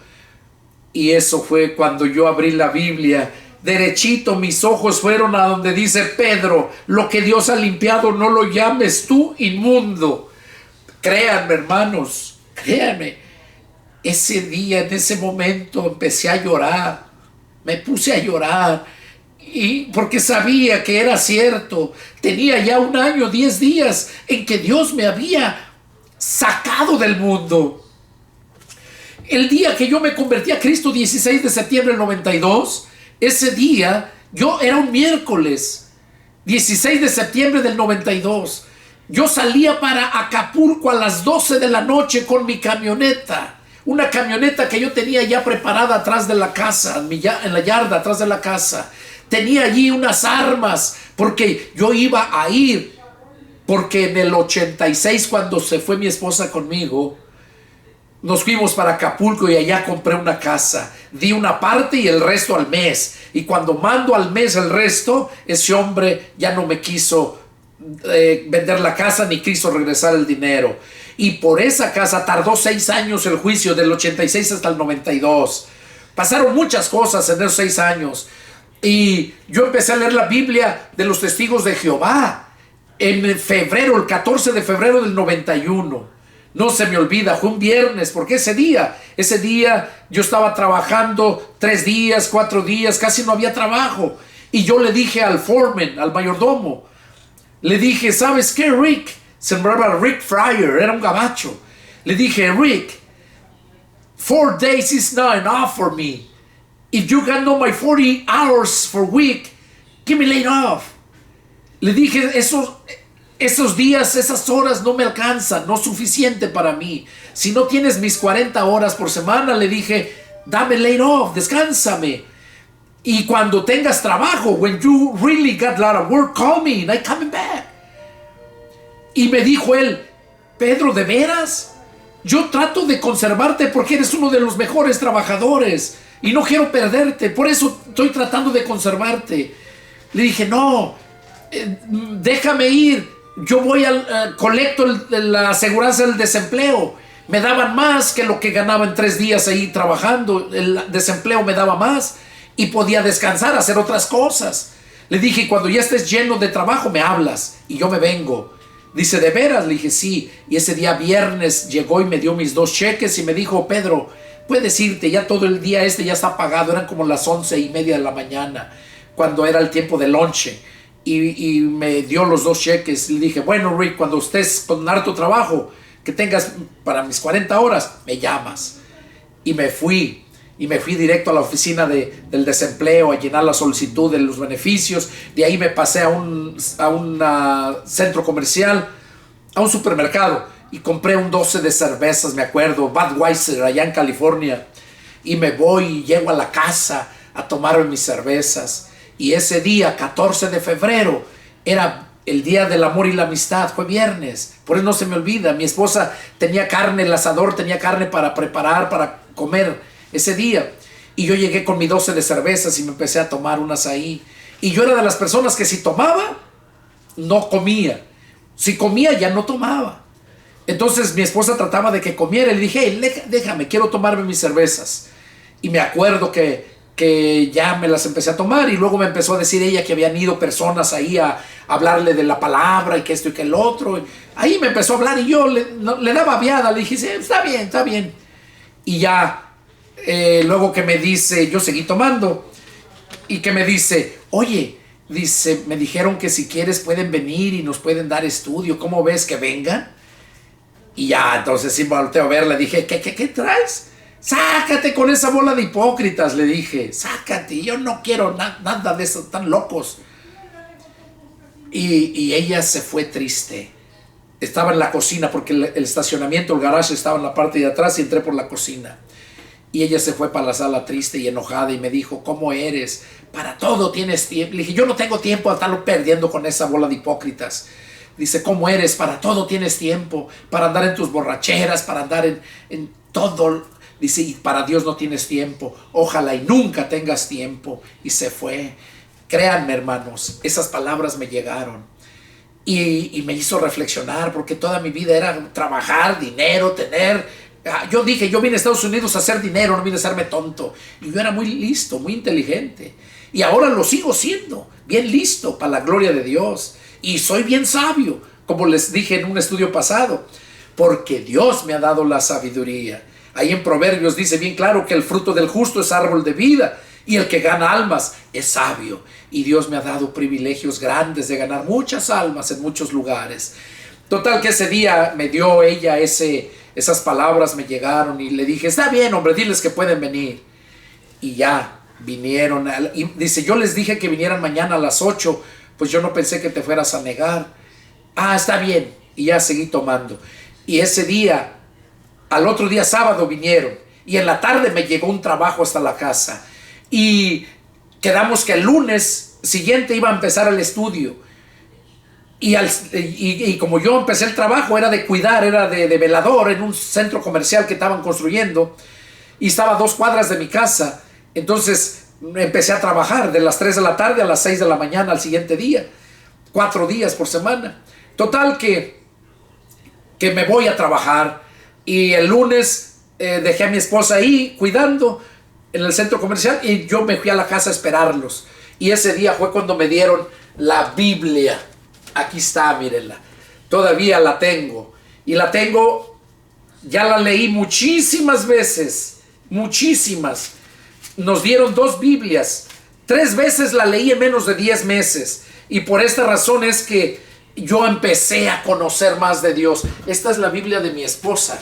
Speaker 1: Y eso fue cuando yo abrí la Biblia. Derechito mis ojos fueron a donde dice: Pedro, lo que Dios ha limpiado, no lo llames tú inmundo. Créanme, hermanos, créanme. Ese día, en ese momento, empecé a llorar. Me puse a llorar. Y porque sabía que era cierto. Tenía ya 1 año, 10 días en que Dios me había sacado del mundo. El día que yo me convertí a Cristo, 16 de septiembre del 92, ese día, era un miércoles, 16 de septiembre del 92. Yo salía para Acapulco a las 12 de la noche con mi camioneta. Una camioneta que yo tenía ya preparada atrás de la casa, en la yarda atrás de la casa. Tenía allí unas armas, porque yo iba a ir. Porque en el 86, cuando se fue mi esposa conmigo, nos fuimos para Acapulco y allá compré una casa. Di una parte y el resto al mes. Y cuando mando al mes el resto, ese hombre ya no me quiso vender la casa ni quiso regresar el dinero. Y por esa casa tardó 6 años el juicio, del 86 hasta el 92. Pasaron muchas cosas en esos 6 años. Y yo empecé a leer la Biblia de los Testigos de Jehová en febrero, el 14 de febrero del 91. No se me olvida, fue un viernes, porque ese día yo estaba trabajando 3 días, 4 días, casi no había trabajo. Y yo le dije al foreman, al mayordomo, le dije: ¿sabes qué, Rick? Se llamaba Rick Fryer, era un gabacho. Le dije: Rick, 4 days is not enough for me. If you got no my 40 hours for week, give me laid off. Le dije: esos días, esas horas no me alcanzan, no es suficiente para mí. Si no tienes mis 40 horas por semana, le dije, dame laid off, descánsame. Y cuando tengas trabajo, when you really got a lot of work, call me and I'm coming back. Y me dijo él: Pedro, ¿de veras? Yo trato de conservarte porque eres uno de los mejores trabajadores y no quiero perderte, por eso estoy tratando de conservarte. Le dije: no, déjame ir. Yo voy colecto la aseguranza del desempleo. Me daban más que lo que ganaba en 3 días ahí trabajando. El desempleo me daba más y podía descansar, hacer otras cosas. Le dije: cuando ya estés lleno de trabajo me hablas y yo me vengo. Dice: ¿de veras? Le dije: sí. Y ese día viernes llegó y me dio mis 2 cheques y me dijo: Pedro, puedes irte, ya todo el día ya está pagado. Eran como las 11:30 de la mañana, cuando era el tiempo de lonche. Y me dio los 2 cheques. Le dije: bueno, Rick, cuando estés con harto trabajo, que tengas para mis 40 horas, me llamas. Y me fui directo a la oficina del desempleo a llenar la solicitud de los beneficios. De ahí me pasé a un centro comercial, a un supermercado, y compré un 12 de cervezas, me acuerdo, Budweiser, allá en California. Y me voy y llego a la casa a tomar mis cervezas. Y ese día, 14 de febrero, era el día del amor y la amistad, fue viernes. Por eso no se me olvida. Mi esposa tenía carne, el asador tenía carne para preparar, para comer ese día. Y yo llegué con mi 12 de cervezas y me empecé a tomar unas ahí. Y yo era de las personas que si tomaba, no comía. Si comía, ya no tomaba. Entonces mi esposa trataba de que comiera. Y le dije: hey, déjame, quiero tomarme mis cervezas. Y me acuerdo que ya me las empecé a tomar. Y luego me empezó a decir ella que habían ido personas ahí a hablarle de la palabra y que esto y que el otro. Ahí me empezó a hablar y yo le daba viada. Le dije: sí, está bien. Y ya luego que me dice, yo seguí tomando, y que me dice: oye, dice, me dijeron que si quieres pueden venir y nos pueden dar estudio, ¿cómo ves que vengan? Y ya, entonces sí volteo a ver, le dije: ¿Qué traes? Sácate con esa bola de hipócritas, le dije, sácate, yo no quiero nada de eso, tan locos. Y ella se fue triste. Estaba en la cocina porque el estacionamiento, el garage estaba en la parte de atrás, y entré por la cocina. Y ella se fue para la sala triste y enojada y me dijo: ¿cómo eres? Para todo tienes tiempo. Le dije: yo no tengo tiempo de estarlo perdiendo con esa bola de hipócritas. Dice: ¿cómo eres? Para todo tienes tiempo. Para andar en tus borracheras, para andar en todo. Dice, y para Dios no tienes tiempo, ojalá y nunca tengas tiempo. Y se fue. Créanme, hermanos, esas palabras me llegaron y me hizo reflexionar, porque toda mi vida era trabajar, dinero, tener. Yo dije, yo vine a Estados Unidos a hacer dinero, no vine a hacerme tonto. Y yo era muy listo, muy inteligente. Y ahora lo sigo siendo, bien listo para la gloria de Dios. Y soy bien sabio, como les dije en un estudio pasado, porque Dios me ha dado la sabiduría. Ahí en Proverbios dice bien claro que el fruto del justo es árbol de vida, y el que gana almas es sabio. Y Dios me ha dado privilegios grandes de ganar muchas almas en muchos lugares. Total que ese día me dio ella esas palabras, me llegaron y le dije, está bien, hombre, diles que pueden venir. Y ya vinieron. Y dice, yo les dije que vinieran mañana a las 8, pues yo no pensé que te fueras a negar. Ah, está bien. Y ya seguí tomando. Y ese día, al otro día sábado vinieron. Y en la tarde me llegó un trabajo hasta la casa. Y quedamos que el lunes siguiente iba a empezar el estudio. Y como yo empecé el trabajo, era de cuidar, era de velador en un centro comercial que estaban construyendo. Y estaba a 2 cuadras de mi casa. Entonces empecé a trabajar de las 3 de la tarde a las 6 de la mañana al siguiente día. 4 días por semana. Total que me voy a trabajar. Y el lunes dejé a mi esposa ahí cuidando en el centro comercial y yo me fui a la casa a esperarlos. Y ese día fue cuando me dieron la Biblia. Aquí está, mírenla. Todavía la tengo. Y la tengo, ya la leí muchísimas veces. Muchísimas. Nos dieron 2 Biblias. 3 veces la leí en menos de 10 meses. Y por esta razón es que yo empecé a conocer más de Dios. Esta es la Biblia de mi esposa,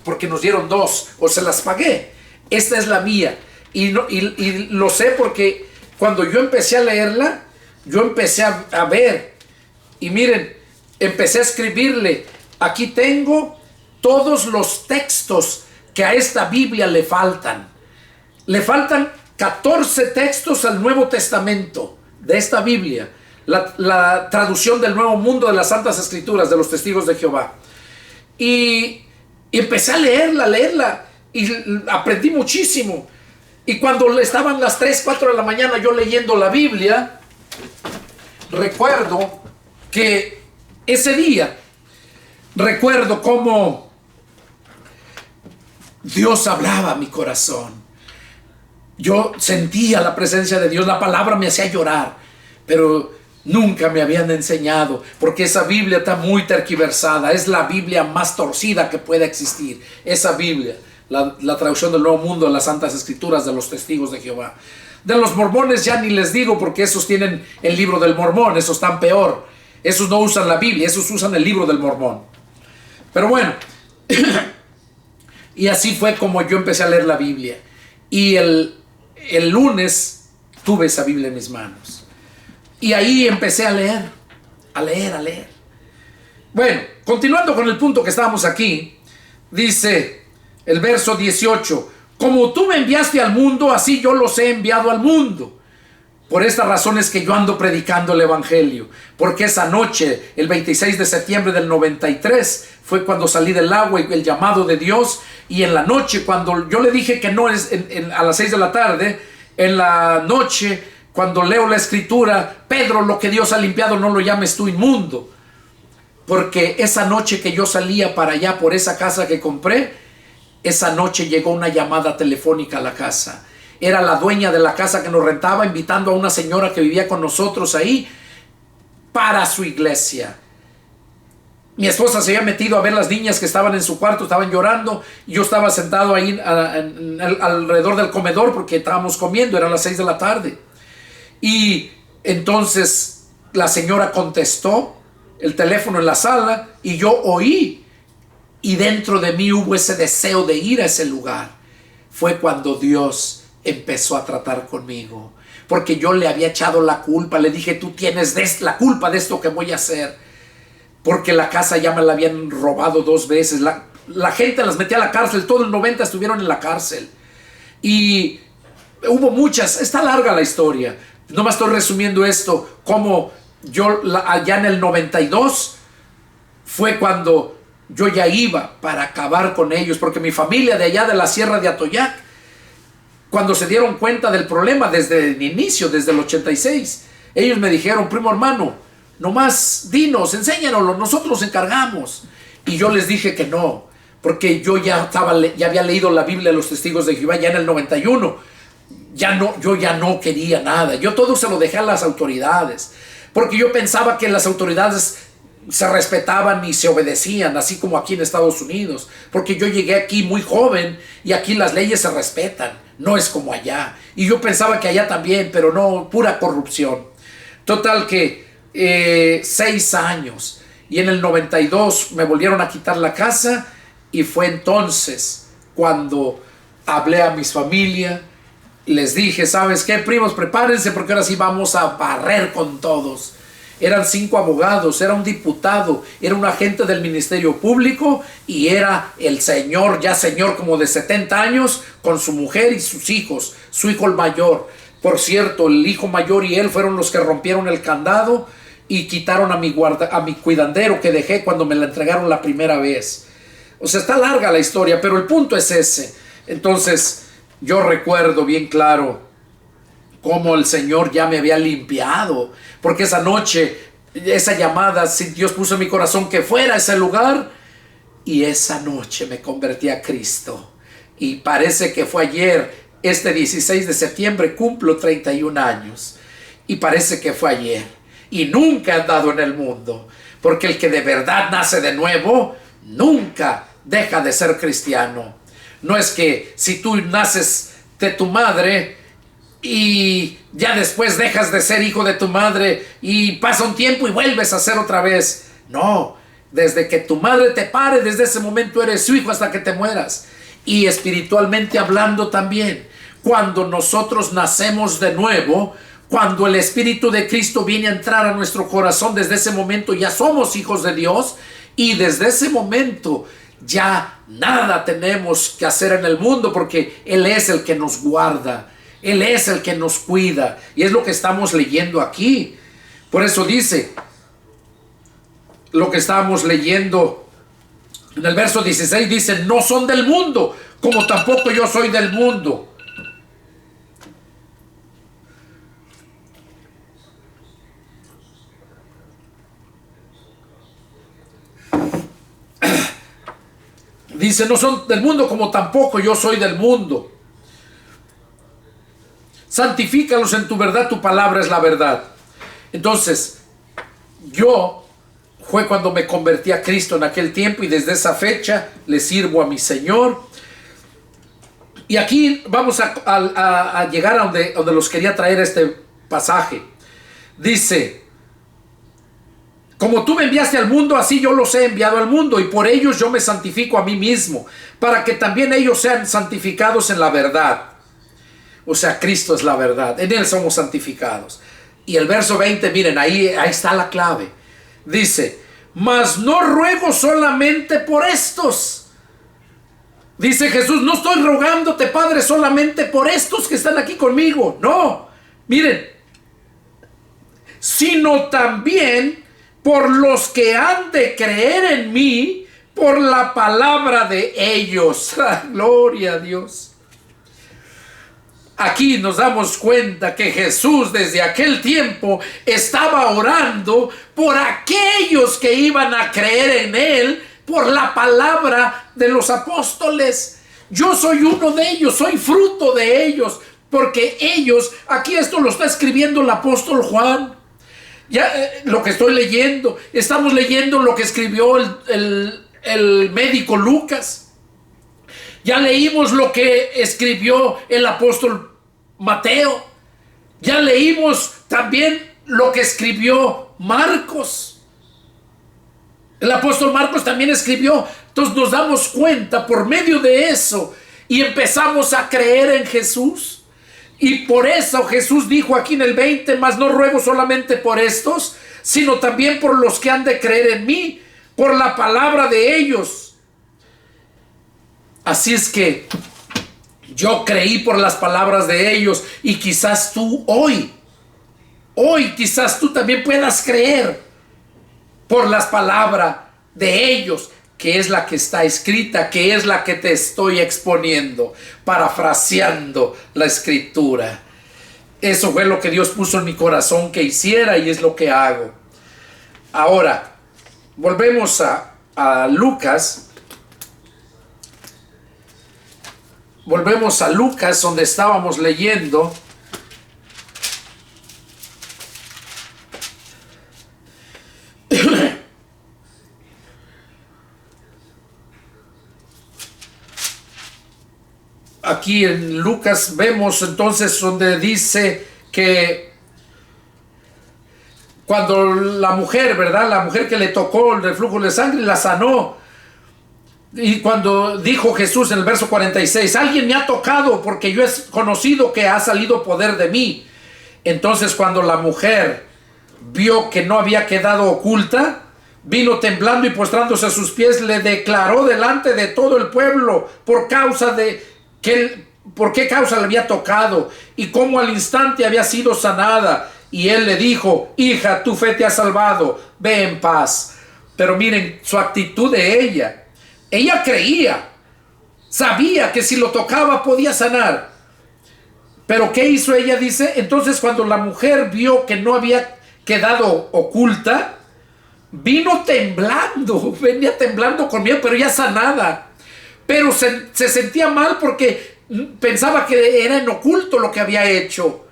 Speaker 1: porque nos dieron 2, o se las pagué. Esta es la mía. Y lo sé porque cuando yo empecé a leerla, yo empecé a ver. Y miren, empecé a escribirle. Aquí tengo todos los textos que a esta Biblia le faltan. Le faltan 14 textos al Nuevo Testamento de esta Biblia. La traducción del Nuevo Mundo de las Santas Escrituras, de los Testigos de Jehová. Y empecé a leerla. Y aprendí muchísimo. Y cuando estaban las 3, 4 de la mañana yo leyendo la Biblia, recuerdo que ese día, recuerdo cómo Dios hablaba a mi corazón. Yo sentía la presencia de Dios, la palabra me hacía llorar, pero nunca me habían enseñado, porque esa Biblia está muy tergiversada, es la Biblia más torcida que pueda existir, esa Biblia. La traducción del Nuevo Mundo de las Santas Escrituras de los Testigos de Jehová. De los mormones ya ni les digo, porque esos tienen el libro del mormón, esos están peor. Esos no usan la Biblia, esos usan el libro del mormón. Pero bueno, y así fue como yo empecé a leer la Biblia. Y el lunes tuve esa Biblia en mis manos. Y ahí empecé a leer. Bueno, continuando con el punto que estábamos aquí, dice el verso 18, como tú me enviaste al mundo, así yo los he enviado al mundo. Por esta razón es que yo ando predicando el Evangelio, porque esa noche, el 26 de septiembre del 93, fue cuando salí del agua y el llamado de Dios, y en la noche, cuando yo le dije que no es a las 6 de la tarde, en la noche, cuando leo la escritura, Pedro, lo que Dios ha limpiado no lo llames tú inmundo, porque esa noche que yo salía para allá por esa casa que compré, esa noche llegó una llamada telefónica a la casa. Era la dueña de la casa que nos rentaba invitando a una señora que vivía con nosotros ahí para su iglesia. Mi esposa se había metido a ver las niñas que estaban en su cuarto, estaban llorando. Y yo estaba sentado ahí alrededor del comedor porque estábamos comiendo, eran las 6 de la tarde. Y entonces la señora contestó el teléfono en la sala y yo oí. Y dentro de mí hubo ese deseo de ir a ese lugar. Fue cuando Dios empezó a tratar conmigo, porque yo le había echado la culpa. Le dije, tú tienes la culpa de esto que voy a hacer, porque la casa ya me la habían robado 2 veces. La gente las metía a la cárcel, todo el 90 estuvieron en la cárcel. Y hubo muchas, está larga la historia. No me estoy resumiendo esto, como yo allá en el 92 fue cuando yo ya iba para acabar con ellos, porque mi familia de allá de la Sierra de Atoyac, cuando se dieron cuenta del problema desde el inicio, desde el 86, ellos me dijeron: primo hermano, nomás dinos, enséñanoslo, nosotros nos encargamos. Y yo les dije que no, porque yo ya había leído la Biblia de los Testigos de Jehová ya en el 91. Yo ya no quería nada. Yo todo se lo dejé a las autoridades, porque yo pensaba que las autoridades se respetaban y se obedecían, así como aquí en Estados Unidos, porque yo llegué aquí muy joven y aquí las leyes se respetan, no es como allá. Y yo pensaba que allá también, pero no, pura corrupción. Total que 6 años, y en el 92 me volvieron a quitar la casa, y fue entonces cuando hablé a mis familia. Les dije: ¿sabes qué, primos? Prepárense, porque ahora sí vamos a barrer con todos. Eran 5 abogados, era un diputado, era un agente del Ministerio Público, y era el señor, ya señor como de 70 años, con su mujer y sus hijos, su hijo el mayor. Por cierto, el hijo mayor y él fueron los que rompieron el candado y quitaron a mi cuidandero que dejé cuando me la entregaron la primera vez. O sea, está larga la historia, pero el punto es ese. Entonces, yo recuerdo bien claro cómo el Señor ya me había limpiado, porque esa noche, esa llamada, Dios puso en mi corazón que fuera a ese lugar, y esa noche me convertí a Cristo. Y parece que fue ayer, este 16 de septiembre cumplo 31 años, y parece que fue ayer, y nunca he andado en el mundo, porque el que de verdad nace de nuevo nunca deja de ser cristiano. No es que si tú naces de tu madre y ya después dejas de ser hijo de tu madre y pasa un tiempo y vuelves a ser otra vez. No, desde que tu madre te pare, desde ese momento eres su hijo hasta que te mueras. Y espiritualmente hablando también, cuando nosotros nacemos de nuevo, cuando el Espíritu de Cristo viene a entrar a nuestro corazón, desde ese momento ya somos hijos de Dios, y desde ese momento ya nada tenemos que hacer en el mundo, porque Él es el que nos guarda, Él es el que nos cuida, y es lo que estamos leyendo aquí. Por eso dice lo que estamos leyendo en el verso 16, dice: no son del mundo, como tampoco yo soy del mundo. Dice: no son del mundo, como tampoco yo soy del mundo. Santifícalos en tu verdad, tu palabra es la verdad. Entonces, fue cuando me convertí a Cristo en aquel tiempo, y desde esa fecha le sirvo a mi Señor. Y aquí vamos a llegar a donde los quería traer este pasaje. Dice: como tú me enviaste al mundo, así yo los he enviado al mundo, y por ellos yo me santifico a mí mismo, para que también ellos sean santificados en la verdad. O sea, Cristo es la verdad, en Él somos santificados. Y el verso 20, miren, ahí está la clave. Dice: mas no ruego solamente por estos. Dice Jesús: no estoy rogándote, Padre, solamente por estos que están aquí conmigo. No, miren, sino también por los que han de creer en mí por la palabra de ellos. Gloria a Dios. Aquí nos damos cuenta que Jesús desde aquel tiempo estaba orando por aquellos que iban a creer en Él por la palabra de los apóstoles. Yo soy uno de ellos, soy fruto de ellos, porque ellos, aquí esto lo está escribiendo el apóstol Juan. Ya lo que estoy leyendo, estamos leyendo lo que escribió el médico Lucas. Ya leímos lo que escribió el apóstol Mateo. Ya leímos también lo que escribió Marcos. El apóstol Marcos también escribió. Entonces nos damos cuenta por medio de eso y empezamos a creer en Jesús. Y por eso Jesús dijo aquí en el 20: mas no ruego solamente por estos, sino también por los que han de creer en mí, por la palabra de ellos. Así es que yo creí por las palabras de ellos, y quizás tú hoy quizás tú también puedas creer por las palabras de ellos, que es la que está escrita, que es la que te estoy exponiendo, parafraseando la escritura. Eso fue lo que Dios puso en mi corazón que hiciera y es lo que hago. Ahora, volvemos a Lucas. Volvemos a Lucas, donde estábamos leyendo. Aquí en Lucas vemos entonces donde dice que cuando la mujer, ¿verdad? La mujer que le tocó el reflujo de sangre la sanó. Y cuando dijo Jesús en el verso 46, alguien me ha tocado porque yo he conocido que ha salido poder de mí. Entonces cuando la mujer vio que no había quedado oculta, vino temblando y postrándose a sus pies, le declaró delante de todo el pueblo por qué causa le había tocado y cómo al instante había sido sanada. Y él le dijo, hija, tu fe te ha salvado, ve en paz. Pero miren su actitud de ella. Ella creía, sabía que si lo tocaba podía sanar. Pero ¿qué hizo ella? Dice, entonces cuando la mujer vio que no había quedado oculta, vino temblando, venía temblando con miedo, pero ya sanada. Pero se sentía mal porque pensaba que era en oculto lo que había hecho,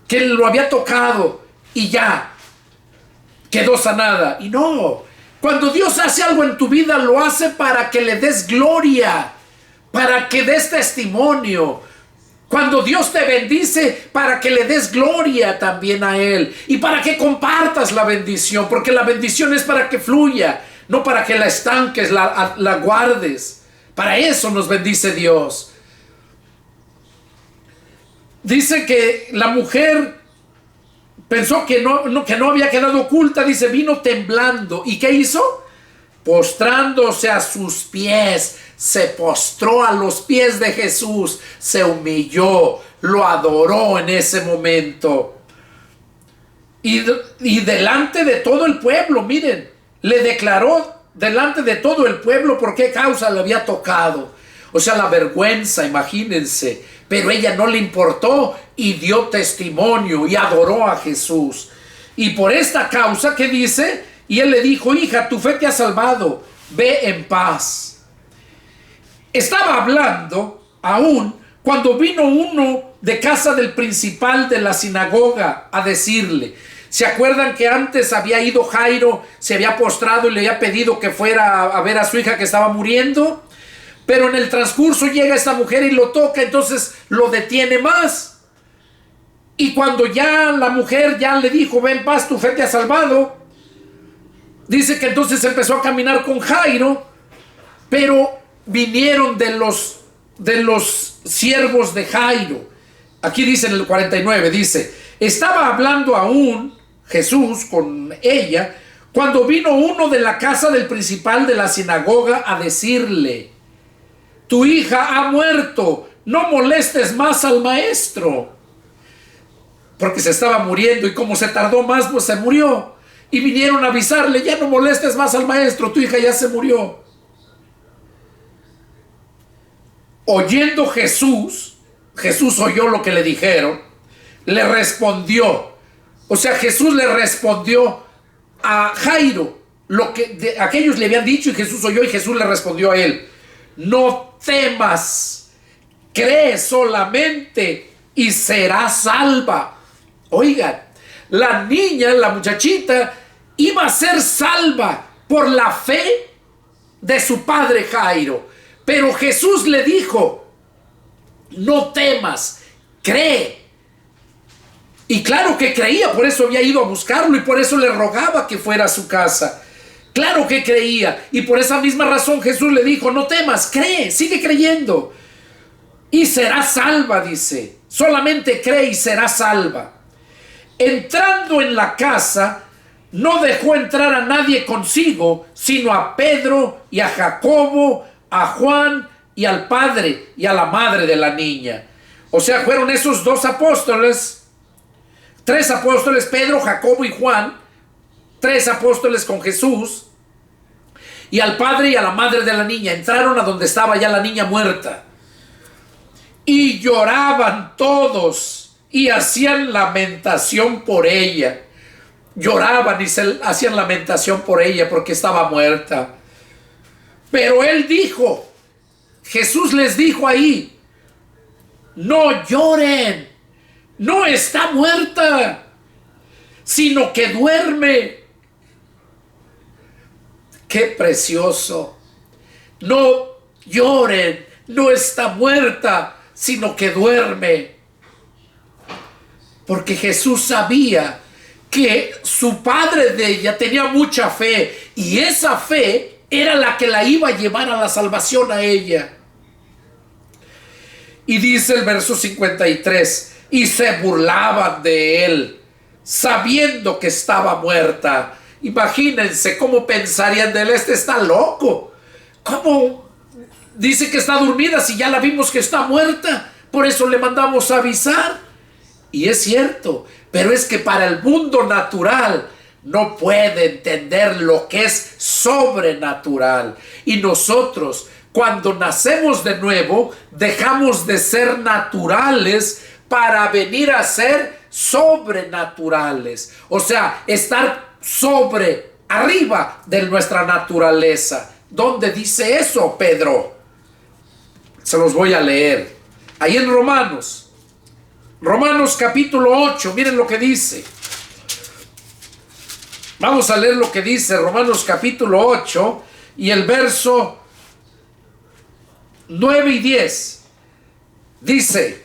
Speaker 1: que lo había tocado y ya quedó sanada. Y no, cuando Dios hace algo en tu vida, lo hace para que le des gloria, para que des testimonio. Cuando Dios te bendice, para que le des gloria también a Él y para que compartas la bendición, porque la bendición es para que fluya, no para que la estanques, la guardes. Para eso nos bendice Dios. Dice que la mujer pensó que no había quedado oculta, dice, vino temblando. ¿Y qué hizo? Postrándose a sus pies, se postró a los pies de Jesús, se humilló, lo adoró en ese momento. Y delante de todo el pueblo, miren, le declaró delante de todo el pueblo por qué causa le había tocado. O sea, la vergüenza, imagínense. Pero ella no le importó y dio testimonio y adoró a Jesús. Y por esta causa, ¿qué dice? Y él le dijo, hija, tu fe te ha salvado, ve en paz. Estaba hablando aún cuando vino uno de casa del principal de la sinagoga a decirle. ¿Se acuerdan que antes había ido Jairo, se había postrado y le había pedido que fuera a ver a su hija que estaba muriendo? Pero en el transcurso llega esta mujer y lo toca, entonces lo detiene más. Y cuando ya la mujer ya le dijo, ven en paz, tu fe te ha salvado, dice que entonces empezó a caminar con Jairo, pero vinieron de los siervos de Jairo. Aquí dice en el 49, dice, estaba hablando aún Jesús con ella, cuando vino uno de la casa del principal de la sinagoga a decirle, tu hija ha muerto, no molestes más al maestro. Porque se estaba muriendo y como se tardó más, pues se murió. Y vinieron a avisarle, ya no molestes más al maestro, tu hija ya se murió. Oyendo Jesús oyó lo que le dijeron, le respondió. O sea, Jesús le respondió a Jairo lo que aquellos le habían dicho y Jesús oyó y Jesús le respondió a él. No temas, cree solamente y serás salva. Oigan, la niña, la muchachita, iba a ser salva por la fe de su padre Jairo. Pero Jesús le dijo, no temas, cree. Y claro que creía, por eso había ido a buscarlo y por eso le rogaba que fuera a su casa. Claro que creía y por esa misma razón Jesús le dijo, no temas, cree, sigue creyendo. Y serás salva, dice, solamente cree y serás salva. Entrando en la casa, no dejó entrar a nadie consigo, sino a Pedro y a Jacobo, a Juan y al padre y a la madre de la niña. O sea, fueron esos dos apóstoles, tres apóstoles, Pedro, Jacobo y Juan, tres apóstoles con Jesús. y al padre y a la madre de la niña. Entraron a donde estaba ya la niña muerta. Y lloraban todos y hacían lamentación por ella. Lloraban y hacían lamentación por ella porque estaba muerta. Pero él dijo, Jesús les dijo ahí, no lloren, no está muerta, sino que duerme. ¡Qué precioso! No lloren, no está muerta, sino que duerme. Porque Jesús sabía que su padre de ella tenía mucha fe, y esa fe era la que la iba a llevar a la salvación a ella. Y dice el verso 53, y se burlaban de él, sabiendo que estaba muerta. Imagínense cómo pensarían de él, este está loco. ¿Cómo dice que está dormida si ya la vimos que está muerta? Por eso le mandamos a avisar. Y es cierto, pero es que para el mundo natural no puede entender lo que es sobrenatural. Y nosotros, cuando nacemos de nuevo, dejamos de ser naturales para venir a ser sobrenaturales. O sea, estar arriba de nuestra naturaleza. ¿Dónde dice eso, Pedro? Se los voy a leer. Ahí en Romanos capítulo 8, miren lo que dice. Vamos a leer lo que dice Romanos capítulo 8 y el verso 9 y 10. Dice,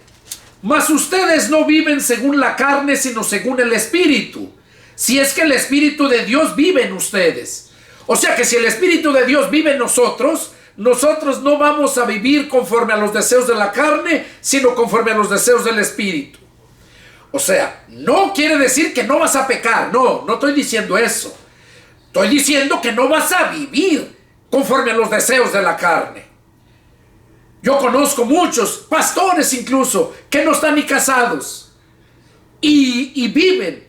Speaker 1: mas ustedes no viven según la carne, sino según el Espíritu, si es que el Espíritu de Dios vive en ustedes. O sea que si el Espíritu de Dios vive en nosotros, nosotros no vamos a vivir conforme a los deseos de la carne, sino conforme a los deseos del Espíritu. O sea, no quiere decir que no vas a pecar. No estoy diciendo eso. Estoy diciendo que no vas a vivir conforme a los deseos de la carne. Yo conozco muchos pastores incluso que no están ni casados y viven.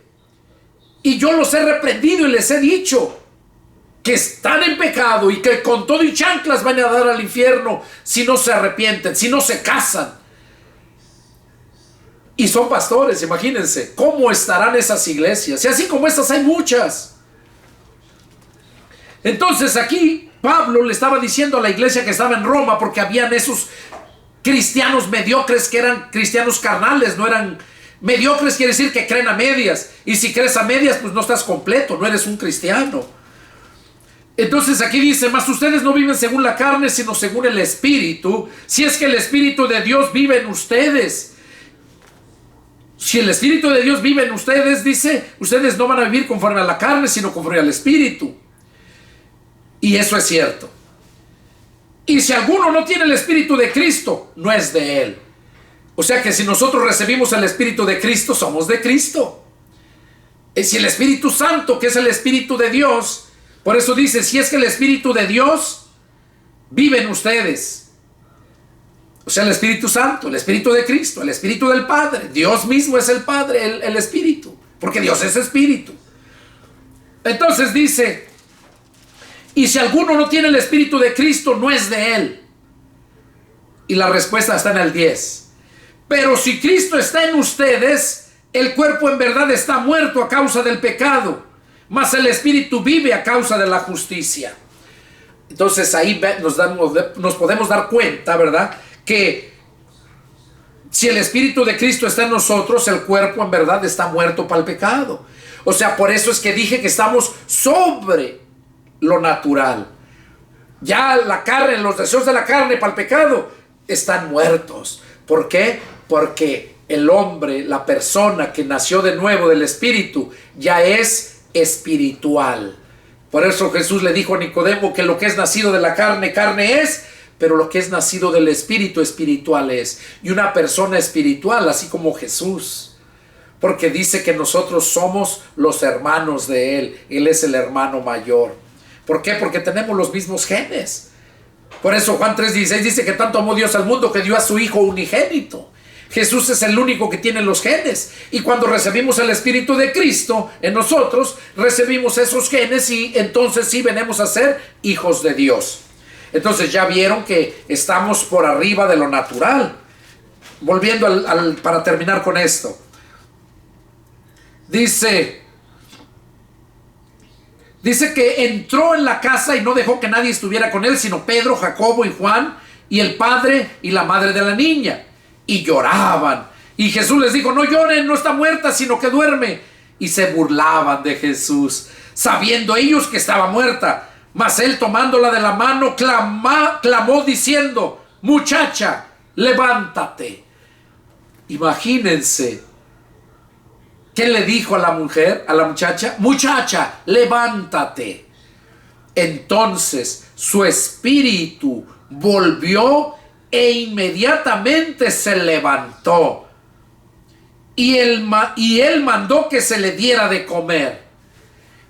Speaker 1: Y yo los he reprendido y les he dicho que están en pecado y que con todo y chanclas van a dar al infierno si no se arrepienten, si no se casan. Y son pastores, imagínense cómo estarán esas iglesias. Y así como estas hay muchas. Entonces aquí Pablo le estaba diciendo a la iglesia que estaba en Roma, porque habían esos cristianos mediocres que eran cristianos carnales, no eran mediocres, quiere decir que creen a medias. Y si crees a medias, pues no estás completo, no eres un cristiano. Entonces aquí dice, mas ustedes no viven según la carne, sino según el Espíritu, si es que el Espíritu de Dios vive en ustedes. Si el Espíritu de Dios vive en ustedes, dice, ustedes no van a vivir conforme a la carne, sino conforme al Espíritu. Y eso es cierto. Y si alguno no tiene el Espíritu de Cristo, no es de él. O sea que si nosotros recibimos el Espíritu de Cristo, somos de Cristo. Y si el Espíritu Santo, que es el Espíritu de Dios, por eso dice, si es que el Espíritu de Dios vive en ustedes. O sea, el Espíritu Santo, el Espíritu de Cristo, el Espíritu del Padre. Dios mismo es el Padre, el Espíritu, porque Dios es Espíritu. Entonces dice, y si alguno no tiene el Espíritu de Cristo, no es de él. Y la respuesta está en el 10. Pero si Cristo está en ustedes, el cuerpo en verdad está muerto a causa del pecado, mas el Espíritu vive a causa de la justicia. Entonces ahí nos podemos dar cuenta, ¿verdad?, que si el Espíritu de Cristo está en nosotros, el cuerpo en verdad está muerto para el pecado. O sea, por eso es que dije que estamos sobre lo natural. Ya la carne, los deseos de la carne para el pecado están muertos. ¿Por qué? Porque el hombre, la persona que nació de nuevo del Espíritu, ya es espiritual. Por eso Jesús le dijo a Nicodemo que lo que es nacido de la carne, carne es, pero lo que es nacido del Espíritu, espiritual es. Y una persona espiritual, así como Jesús, porque dice que nosotros somos los hermanos de Él. Él es el hermano mayor. ¿Por qué? Porque tenemos los mismos genes. Por eso Juan 3:16 dice que tanto amó Dios al mundo que dio a su Hijo unigénito. Jesús es el único que tiene los genes. Y cuando recibimos el Espíritu de Cristo en nosotros, recibimos esos genes y entonces sí venimos a ser hijos de Dios. Entonces ya vieron que estamos por arriba de lo natural. Volviendo para terminar con esto. Dice que entró en la casa y no dejó que nadie estuviera con él, sino Pedro, Jacobo y Juan, y el padre y la madre de la niña. Y lloraban. Y Jesús les dijo: no lloren, no está muerta, sino que duerme. Y se burlaban de Jesús, sabiendo ellos que estaba muerta. Mas él, tomándola de la mano, clamó diciendo: muchacha, levántate. Imagínense. ¿Qué le dijo a la mujer, a la muchacha? Muchacha, levántate. Entonces su espíritu volvió e inmediatamente se levantó. Y él mandó que se le diera de comer.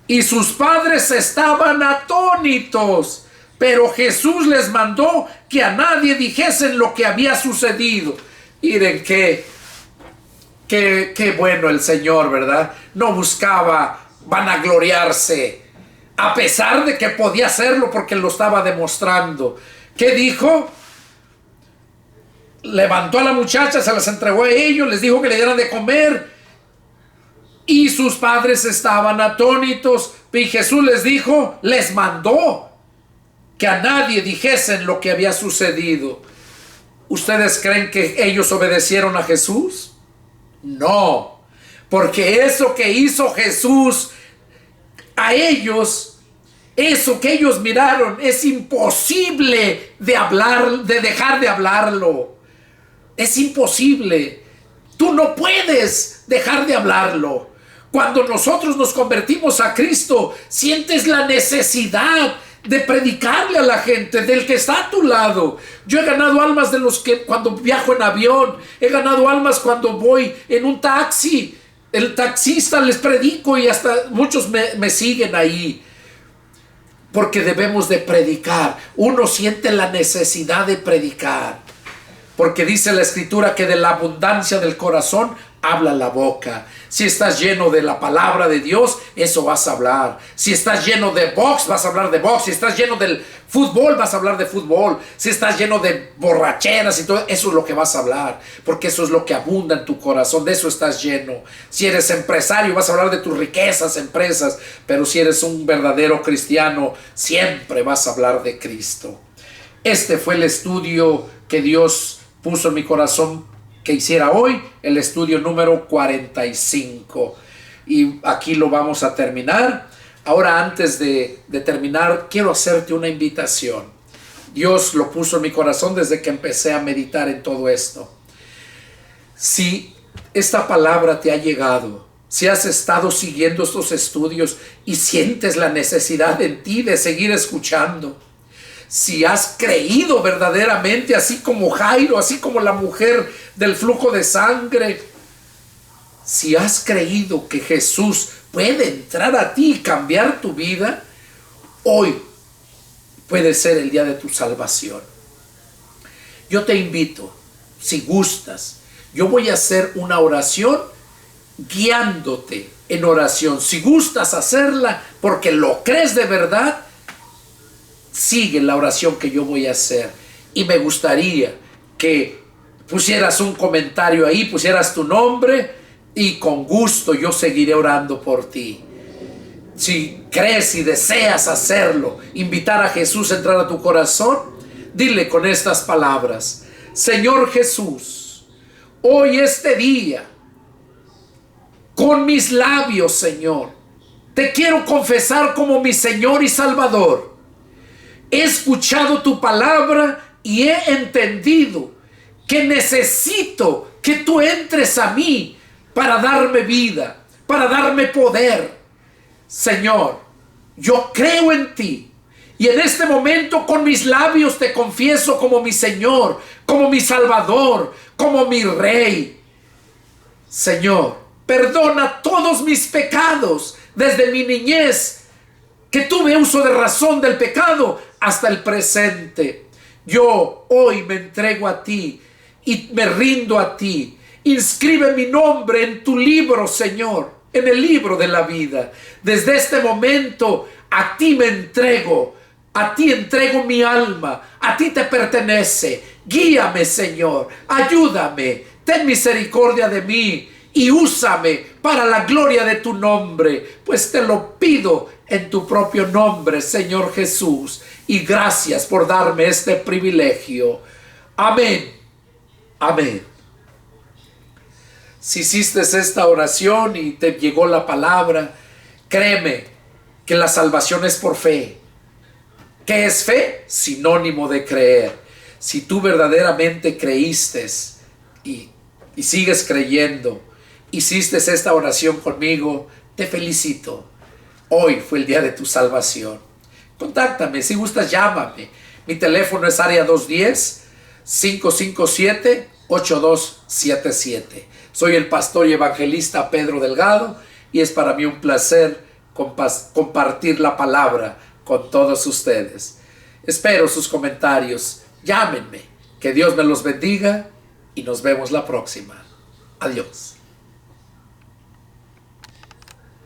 Speaker 1: Y sus padres estaban atónitos. Pero Jesús les mandó que a nadie dijesen lo que había sucedido. Miren qué bueno el Señor, ¿verdad? No buscaba vanagloriarse, a pesar de que podía hacerlo porque lo estaba demostrando. ¿Qué dijo? Levantó a la muchacha, se las entregó a ellos, les dijo que le dieran de comer. Y sus padres estaban atónitos. Y Jesús les dijo, les mandó que a nadie dijesen lo que había sucedido. ¿Ustedes creen que ellos obedecieron a Jesús? No, porque eso que hizo Jesús a ellos, eso que ellos miraron, es imposible de dejar de hablarlo. Es imposible. Tú no puedes dejar de hablarlo. Cuando nosotros nos convertimos a Cristo, sientes la necesidad de predicarle a la gente, del que está a tu lado. Yo he ganado almas de los que cuando viajo en avión, he ganado almas cuando voy en un taxi, el taxista les predico y hasta muchos me siguen ahí, porque debemos de predicar. Uno siente la necesidad de predicar, porque dice la Escritura que de la abundancia del corazón habla la boca. Si estás lleno de la palabra de Dios, eso vas a hablar. Si estás lleno de box, vas a hablar de box. Si estás lleno del fútbol, vas a hablar de fútbol. Si estás lleno de borracheras y todo, eso es lo que vas a hablar, porque eso es lo que abunda en tu corazón, de eso estás lleno. Si eres empresario, vas a hablar de tus riquezas, empresas, pero si eres un verdadero cristiano, siempre vas a hablar de Cristo. Este fue el estudio que Dios puso en mi corazón que hiciera hoy, el estudio número 45, y aquí lo vamos a terminar. Ahora, antes de terminar, quiero hacerte una invitación. Dios lo puso en mi corazón desde que empecé a meditar en todo esto. Si esta palabra te ha llegado, si has estado siguiendo estos estudios y sientes la necesidad en ti de seguir escuchando, si has creído verdaderamente, así como Jairo, así como la mujer del flujo de sangre, si has creído que Jesús puede entrar a ti y cambiar tu vida, hoy puede ser el día de tu salvación. Yo te invito, si gustas, yo voy a hacer una oración guiándote en oración. Si gustas hacerla porque lo crees de verdad, sigue la oración que yo voy a hacer. Y me gustaría que pusieras un comentario ahí, pusieras tu nombre, y con gusto yo seguiré orando por ti. Si crees y deseas hacerlo, invitar a Jesús a entrar a tu corazón, dile con estas palabras: Señor Jesús, hoy este día, con mis labios, Señor, te quiero confesar como mi Señor y Salvador. He escuchado tu palabra y he entendido que necesito que tú entres a mí para darme vida, para darme poder. Señor, yo creo en ti y en este momento con mis labios te confieso como mi Señor, como mi Salvador, como mi Rey. Señor, perdona todos mis pecados desde mi niñez, que tuve uso de razón del pecado, hasta el presente. Yo hoy me entrego a ti y me rindo a ti. Inscribe mi nombre en tu libro, Señor, en el libro de la vida. Desde este momento a ti me entrego, a ti entrego mi alma, a ti te pertenece. Guíame, Señor, ayúdame, ten misericordia de mí y úsame para la gloria de tu nombre, pues te lo pido en tu propio nombre, Señor Jesús, y gracias por darme este privilegio. Amén. Amén. Si hiciste esta oración y te llegó la palabra, créeme que la salvación es por fe. ¿Qué es fe? Sinónimo de creer. Si tú verdaderamente creíste y sigues creyendo, hiciste esta oración conmigo, te felicito. Hoy fue el día de tu salvación. Contáctame, si gustas, llámame. Mi teléfono es área 210-557-8277. Soy el pastor y evangelista Pedro Delgado y es para mí un placer compartir la palabra con todos ustedes. Espero sus comentarios. Llámenme. Que Dios me los bendiga y nos vemos la próxima. Adiós.